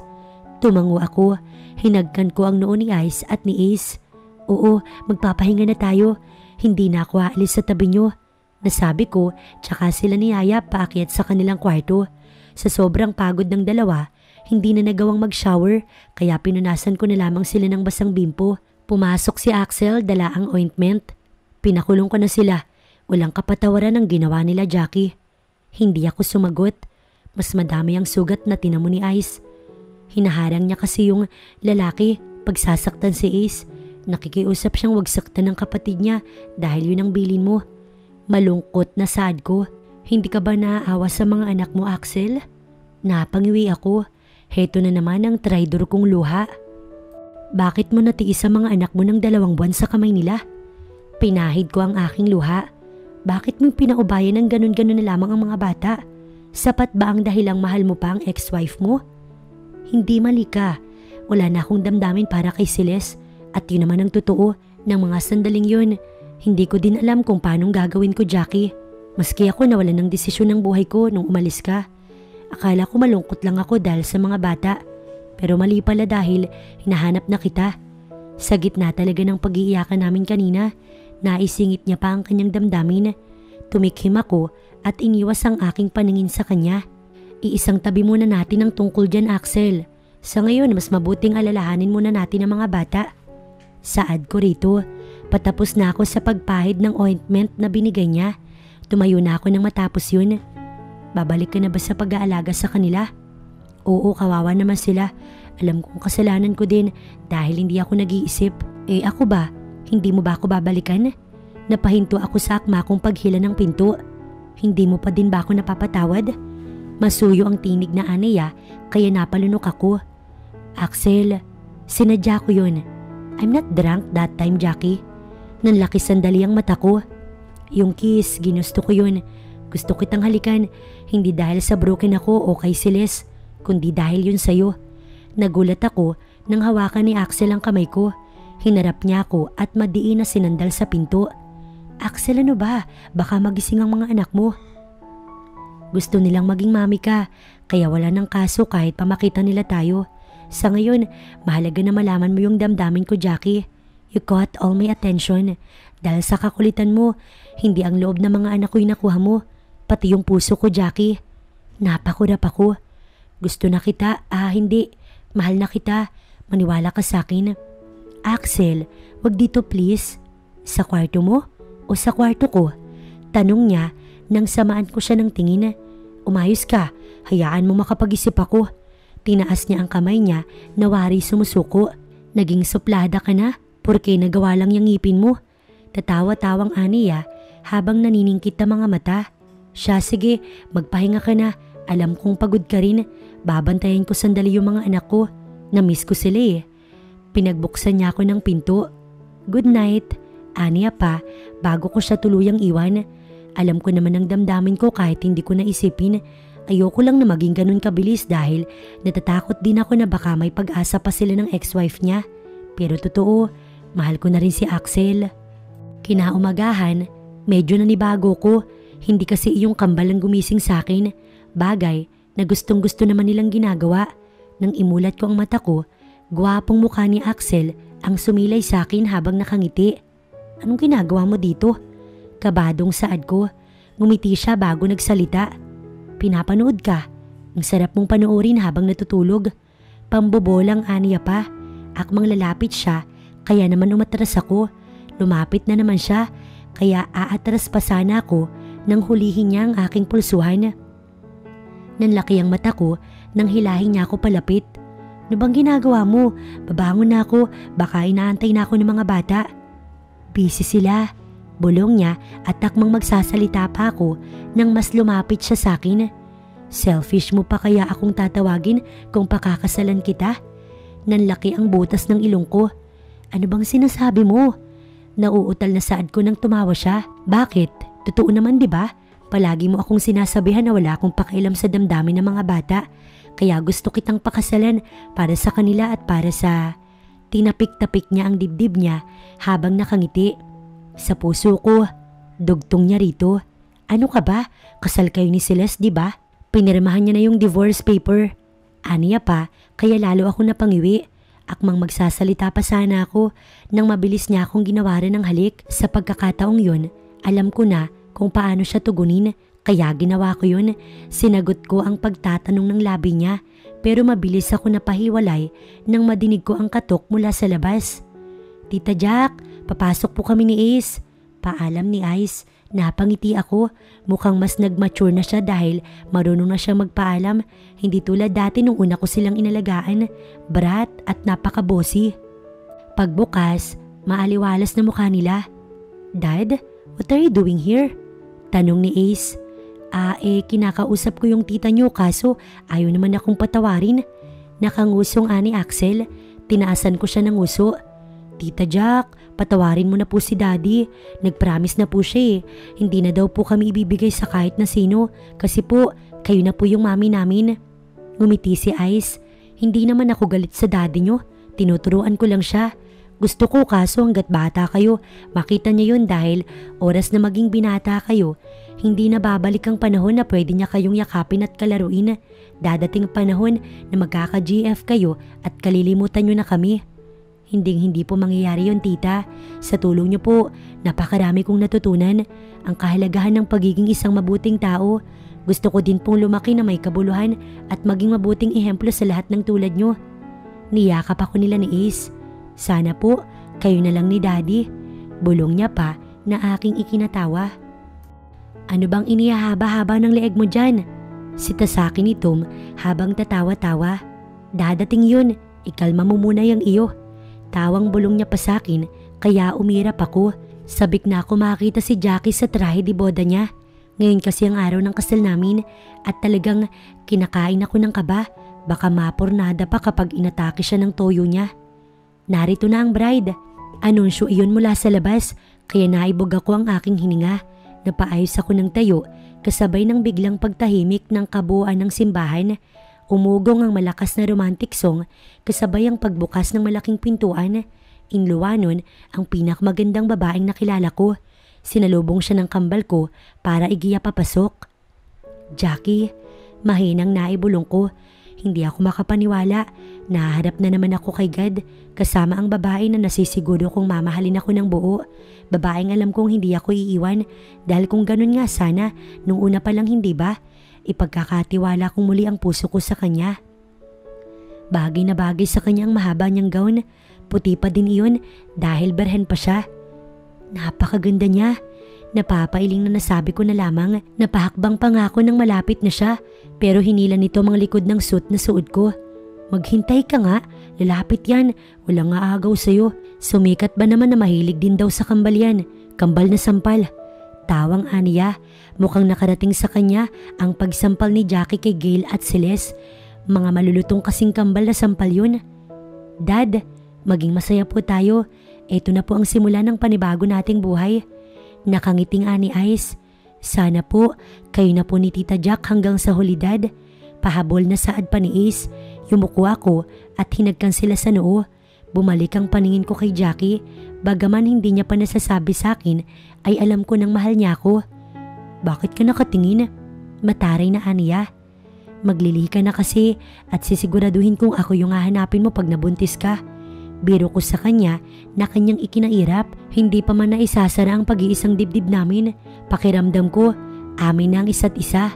Tumango ako, hinagkan ko ang noo ni Ice at ni Ace. Oo, magpapahinga na tayo. Hindi na ako aalis sa tabi niyo. Nasabi ko, tsaka sila ni Yaya paakyat sa kanilang kwarto. Sa sobrang pagod ng dalawa, hindi na nagawang mag-shower kaya pinunasan ko na lamang sila ng basang bimpo. Pumasok si Axel, dala ang ointment. Pinakulong ko na sila. Walang kapatawaran ang ginawa nila Jackie. Hindi ako sumagot. Mas madami ang sugat na tinamo ni Ice. Hinaharang niya kasi yung lalaki pagsasaktan si Ace. Nakikiusap siyang wag saktan ng kapatid niya dahil yun ang bilin mo. Malungkot na sad ko. Hindi ka ba naaawa sa mga anak mo, Axel? Napangiwi ako. Heto na naman ang traidor kong luha. Bakit mo natiis sa mga anak mo ng 2 buwan sa kamay nila? Pinahid ko ang aking luha. Bakit mo pinaubayan ng ganun-ganun na lamang ang mga bata? Sapat ba ang dahilang mahal mo pa ang ex-wife mo? Hindi mali ka. Wala na akong damdamin para kay Celeste. At yun naman ang totoo ng mga sandaling yun. Hindi ko din alam kung paanong gagawin ko, Jackie. Maski ako nawalan ng desisyon ng buhay ko nung umalis ka. Akala ko malungkot lang ako dahil sa mga bata. Pero mali pala dahil hinahanap na kita. Sa gitna talaga ng pag-iiyakan namin kanina, naisingit niya pa ang kanyang damdamin. Tumikhim ako at iniwas ang aking paningin sa kanya. Iisang tabi muna natin ang tungkol dyan, Axel. Sa ngayon, mas mabuting alalahanin muna natin ang mga bata. Saad ko rito. Patapos na ako sa pagpahid ng ointment na binigay niya. Tumayo na ako nang matapos yun. Babalik ka na ba sa pag-aalaga sa kanila? Oo, kawawa naman sila. Alam kong kasalanan ko din dahil hindi ako nag-iisip. Eh ako ba? Hindi mo ba ako babalikan? Napahinto ako sa akma kong paghila ng pinto. Hindi mo pa din ba ako napapatawad? Masuyo ang tinig na Anaya kaya napalunok ako. Axel, sinadya ko yun. I'm not drunk that time, Jackie. Nanlaki sandali ang mata ko. Yung kiss, ginusto ko yun. Gusto kitang halikan, hindi dahil sa broken ako o kay Celeste, kundi dahil yun sa'yo. Nagulat ako nang hawakan ni Axel ang kamay ko. Hinarap niya ako at madiin na sinandal sa pinto. Axel, ano ba? Baka magising ang mga anak mo. Gusto nilang maging mami ka, kaya wala nang kaso kahit pa makita nila tayo. Sa ngayon, mahalaga na malaman mo yung damdamin ko, Jackie. You caught all my attention. Dahil sa kakulitan mo, hindi ang loob ng mga anak ko yung nakuha mo, pati yung puso ko, Jackie. Napakurap ako. Gusto na kita, hindi. Mahal na kita. Maniwala ka sa akin. Axel, wag dito please. Sa kwarto mo o sa kwarto ko? Tanong niya nang samaan ko siya ng tingin. Umayos ka, hayaan mo makapag-isip ako. Tinaas niya ang kamay niya na wari sumusuko. Naging suplada ka na? Porque nagawa lang yung ngipin mo. Tatawa-tawang Aniya habang naniningkit ang mga mata. Siya, sige, magpahinga ka na. Alam kong pagod ka rin. Babantayan ko sandali yung mga anak ko. Namiss ko sila eh. Pinagbuksan niya ako ng pinto. Good night, Aniya pa bago ko siya tuluyang iwan. Alam ko naman ang damdamin ko kahit hindi ko naisipin. Ayoko lang na maging ganun kabilis dahil natatakot din ako na baka may pag-asa pa sila ng ex-wife niya. Pero totoo, mahal ko na rin si Axel. Kinaumagahan, medyo nanibago ko. Hindi kasi iyong kambal ang gumising sa akin. Bagay na gustong gusto naman nilang ginagawa. Nang imulat ko ang mata ko, gwapong mukha ni Axel ang sumilay sa akin habang nakangiti. Anong ginagawa mo dito? Kabadong saad ko. Ngumiti siya bago nagsalita. Pinapanood ka. Ang sarap mong panoorin habang natutulog. Pambobolang aniya pa. Akmang lalapit siya, kaya naman umatras ako. Lumapit na naman siya, kaya aatras pa sana ako nang hulihin niya ang aking pulsuhan. Nanlaki ang mata ko nang hilahin niya ako palapit. Ano bang ginagawa mo? Babangon na ako, baka inaantay na ako ng mga bata. Busy sila. Bulong niya at takmang magsasalita pa ako nang mas lumapit siya sa akin. Selfish mo pa kaya akong tatawagin kung pakakasalan kita? Nanlaki ang butas ng ilong ko. Ano bang sinasabi mo? Nauutal na saad ko nang tumawa siya. Bakit? Totoo naman, di ba? Palagi mo akong sinasabihan na wala akong pakialam sa damdamin ng mga bata. Kaya gusto kitang pakasalan para sa kanila at para sa... Tinapik-tapik niya ang dibdib niya habang nakangiti. Sa puso ko, dugtong niya rito. Ano ka ba? Kasal kayo ni Celeste, di ba? Pinirmahan niya na yung divorce paper. Aniya pa, kaya lalo ako napangiwi. Akmang magsasalita pa sana ako nang mabilis niya akong ginawaran ng halik. Sa pagkakataong yun, alam ko na kung paano siya tugunin, kaya ginawa ko yun. Sinagot ko ang pagtatanong ng labi niya, pero mabilis ako napahiwalay nang madinig ko ang katok mula sa labas. Tita Jack, papasok po kami ni Ace. Paalam ni Ice. Napangiti ako. Mukhang mas nag-mature na siya dahil marunong na siyang magpaalam. Hindi tulad dati nung una ko silang inalagaan. Brat at napaka-bossy. Pagbukas, maaliwalas na mukha nila. Dad, what are you doing here? Tanong ni Ace. Kinakausap ko yung tita niyo kaso ayaw naman akong patawarin. Nakangusong ani Axel. Tinaasan ko siya ng uso. Tita Jack, patawarin mo na po si Daddy. Nag-promise na po siya eh. Hindi na daw po kami ibibigay sa kahit na sino. Kasi po, kayo na po yung mami namin. Ngumiti si Ice. Hindi naman ako galit sa daddy nyo. Tinuturuan ko lang siya. Gusto ko kaso hanggat bata kayo, makita niya yun dahil oras na maging binata kayo, hindi na babalik ang panahon na pwede niya kayong yakapin at kalaruin. Dadating panahon na magkaka-GF kayo at kalilimutan nyo na kami. Hindi po mangyayari yun, tita. Sa tulong niyo po, napakarami kong natutunan. Ang kahalagahan ng pagiging isang mabuting tao. Gusto ko din pong lumaki na may kabuluhan at maging mabuting ehemplo sa lahat ng tulad nyo. Niyakap ako nila ni Ace. Sana po, kayo na lang ni Daddy. Bulong niya pa na aking ikinatawa. Ano bang inihahaba-haba ng leeg mo dyan? Sita sa akin ni Tom habang tatawa-tawa. Dadating yun, ikalma mo muna yung iyo. Tawang bulong niya pa sa akin kaya umirap ako. Sabik na ako makita si Jackie sa trahe di boda niya. Ngayon kasi ang araw ng kasal namin at talagang kinakain ako ng kaba. Baka mapornada pa kapag inatake siya ng toyo niya. Narito na ang bride. Anunsyo iyon mula sa labas kaya naibog ako ang aking hininga. Napaayos ako ng tayo kasabay ng biglang pagtahimik ng kabuuan ng simbahan. Umugong ang malakas na romantic song kasabay ang pagbukas ng malaking pintuan. Inluwanon ang pinakmagandang babaeng nakilala ko. Sinalubong siya ng kambal ko para igiya papasok. Jackie, mahinang naibulong ko. Hindi ako makapaniwala. Naharap na naman ako kay God kasama ang babae na nasisiguro kong mamahalin ako ng buo. Babaeng alam kong hindi ako iiwan dahil kung ganun nga sana nung una pa lang hindi ba? Ipagkakatiwala kong muli ang puso ko sa kanya. Bagay na bagay sa kanya ang mahaba niyang gown. Puti pa din iyon dahil berhen pa siya. Napakaganda niya. Napapailing na nasabi ko na lamang. Napahakbang pa nga ako nang malapit na siya pero hinila nito mga likod ng suit na suot ko. Maghintay ka nga, lalapit yan, walang aagaw sa'yo. Sumikat ba naman na mahilig din daw sa kambal yan? Kambal na sampal. Tawang aniya, mukhang nakarating sa kanya ang pagsampal ni Jackie kay Gail at Celeste. Mga malulutong kasing kambal na sampal yun. Dad, maging masaya po tayo. Ito na po ang simula ng panibago nating buhay. Nakangiting ani Ice. Sana po, kayo na po ni Tita Jack hanggang sa huli, Dad. Pahabol na saad pa ni Ace. Yumuko ako at hinagkan sila sa noo. Bumalik ang paningin ko kay Jackie. Bagaman hindi niya pa nasasabi sa akin, ay alam ko nang mahal niya ako. Bakit ka nakatingin? Mataray na aniya. Maglilihi ka na kasi at sisiguraduhin kong ako yung hahanapin mo pag nabuntis ka. Biro ko sa kanya na kanyang ikinairap, hindi pa man naisasara ang pag-iisang dibdib namin. Pakiramdam ko, amin na ang isa't isa.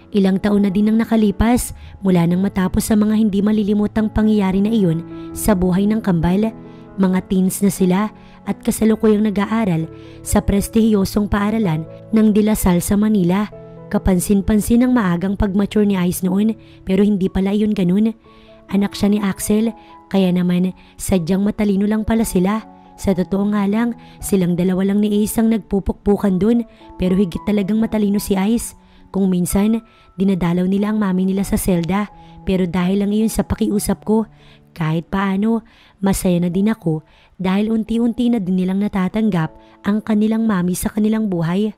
Ilang taon na din ang nakalipas mula nang matapos sa mga hindi malilimutang pangyayari na iyon sa buhay ng kambal. Mga teens na sila at kasalukuyang nag-aaral sa prestihiyosong paaralan ng De La Salle sa Manila. Kapansin-pansin ang maagang pag-mature ni Ice noon pero hindi pala iyon ganun. Anak siya ni Axel kaya naman sadyang matalino lang pala sila. Sa totoo nga lang silang dalawa lang ni Ace ang nagpupukpukan dun pero higit talagang matalino si Ice. Kung minsan dinadalaw nila ang mami nila sa selda pero dahil lang iyon sa pakiusap ko kahit paano masaya na din ako dahil unti-unti na din nilang natatanggap ang kanilang mami sa kanilang buhay.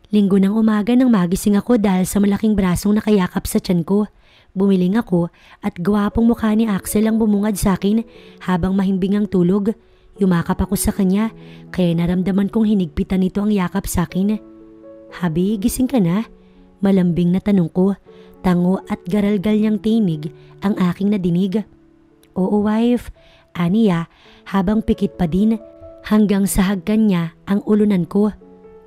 Linggo ng umaga nang magising ako dahil sa malaking brasong nakayakap sa tiyan ko. Bumiling ako at gwapong mukha ni Axel ang bumungad sa akin habang mahimbing ang tulog. Yumakap ako sa kanya kaya naramdaman kong hinigpitan nito ang yakap sa akin. Habi, gising ka na? Malambing na tanong ko. Tango at garalgal niyang tinig ang aking nadinig. Oo wife, aniya habang pikit pa din hanggang sa hagkan niya ang ulunan ko.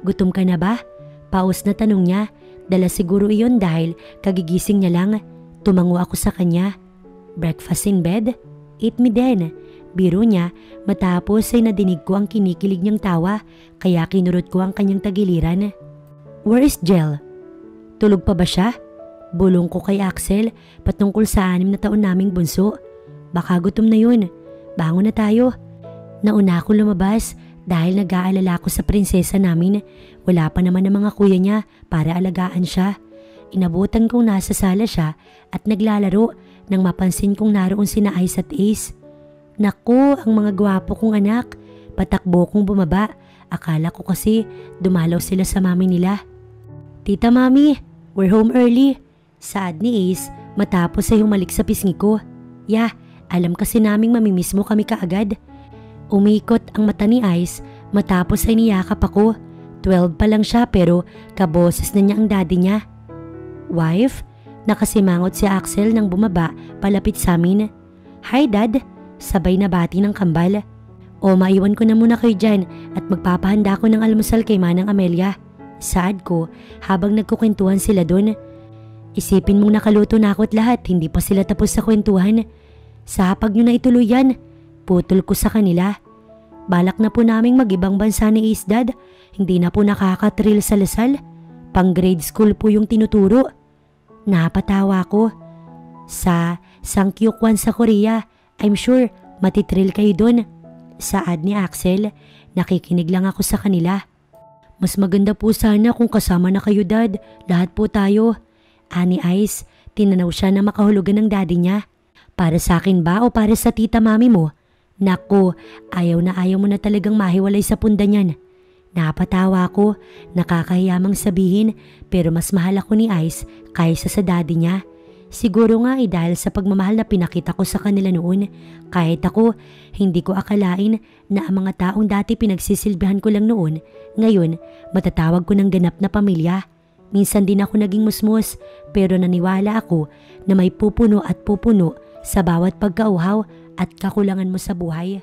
Gutom ka na ba? Paus na tanong niya, dala siguro iyon dahil kagigising niya lang. Tumango ako sa kanya. Breakfast in bed? Eat me then. Biro niya, matapos ay nadinig ko ang kinikilig niyang tawa kaya kinurot ko ang kanyang tagiliran. Where is Jel? Tulog pa ba siya? Bulong ko kay Axel patungkol sa 6 na taon naming bunso. Baka gutom na yun. Bangon na tayo. Nauna ako lumabas dahil nag-aalala ko sa prinsesa namin. Wala pa naman ang mga kuya niya para alagaan siya. Inabutan kong nasa sala siya at naglalaro nang mapansin kong naroon sina Ice at Ace. Naku, ang mga gwapo kong anak. Patakbo kong bumaba. Akala ko kasi dumalaw sila sa mami nila. Tita Mami, we're home early. Saad ni Ace matapos ay humalik sa pisngi ko. Alam kasi naming mamimiss mo kami kaagad. Umikot ang mata ni Ice matapos ay niyakap ako. 12 pa lang siya pero kaboses na niya ang daddy niya. Wife, nakasimangot si Axel nang bumaba palapit sa amin. Hi dad, sabay na bati ng kambal. O maiwan ko na muna kayo dyan at magpapahanda ko ng almusal kay Manang Amelia. Saad ko habang nagkukwentuhan sila doon. Isipin mong nakaluto na ako at lahat, hindi pa sila tapos sa kwentuhan. Sa hapag nyo na ituloy yan, putol ko sa kanila. Balak na po naming mag-ibang bansa ni Ace Dad, hindi na po nakaka-thrill sa Lasal. Pang grade school po yung tinuturo. Napatawa ko. Sa Sangkyukwan sa Korea, I'm sure matitrill kayo doon. Saad ni Axel, nakikinig lang ako sa kanila. Mas maganda po sana kung kasama na kayo dad, lahat po tayo. Ani Ice, tinanaw siya na makahulugan ng daddy niya. Para sa akin ba o para sa tita mami mo? Naku, ayaw mo na talagang mahiwalay sa punda niyan. Napatawa ko, nakakahiyamang sabihin pero mas mahal ako ni Ice kaysa sa daddy niya. Siguro nga dahil sa pagmamahal na pinakita ko sa kanila noon. Kahit ako, hindi ko akalain na ang mga taong dati pinagsisilbihan ko lang noon, ngayon matatawag ko ng ganap na pamilya. Minsan din ako naging musmus pero naniwala ako na may pupuno at pupuno sa bawat pagkauhaw at kakulangan mo sa buhay.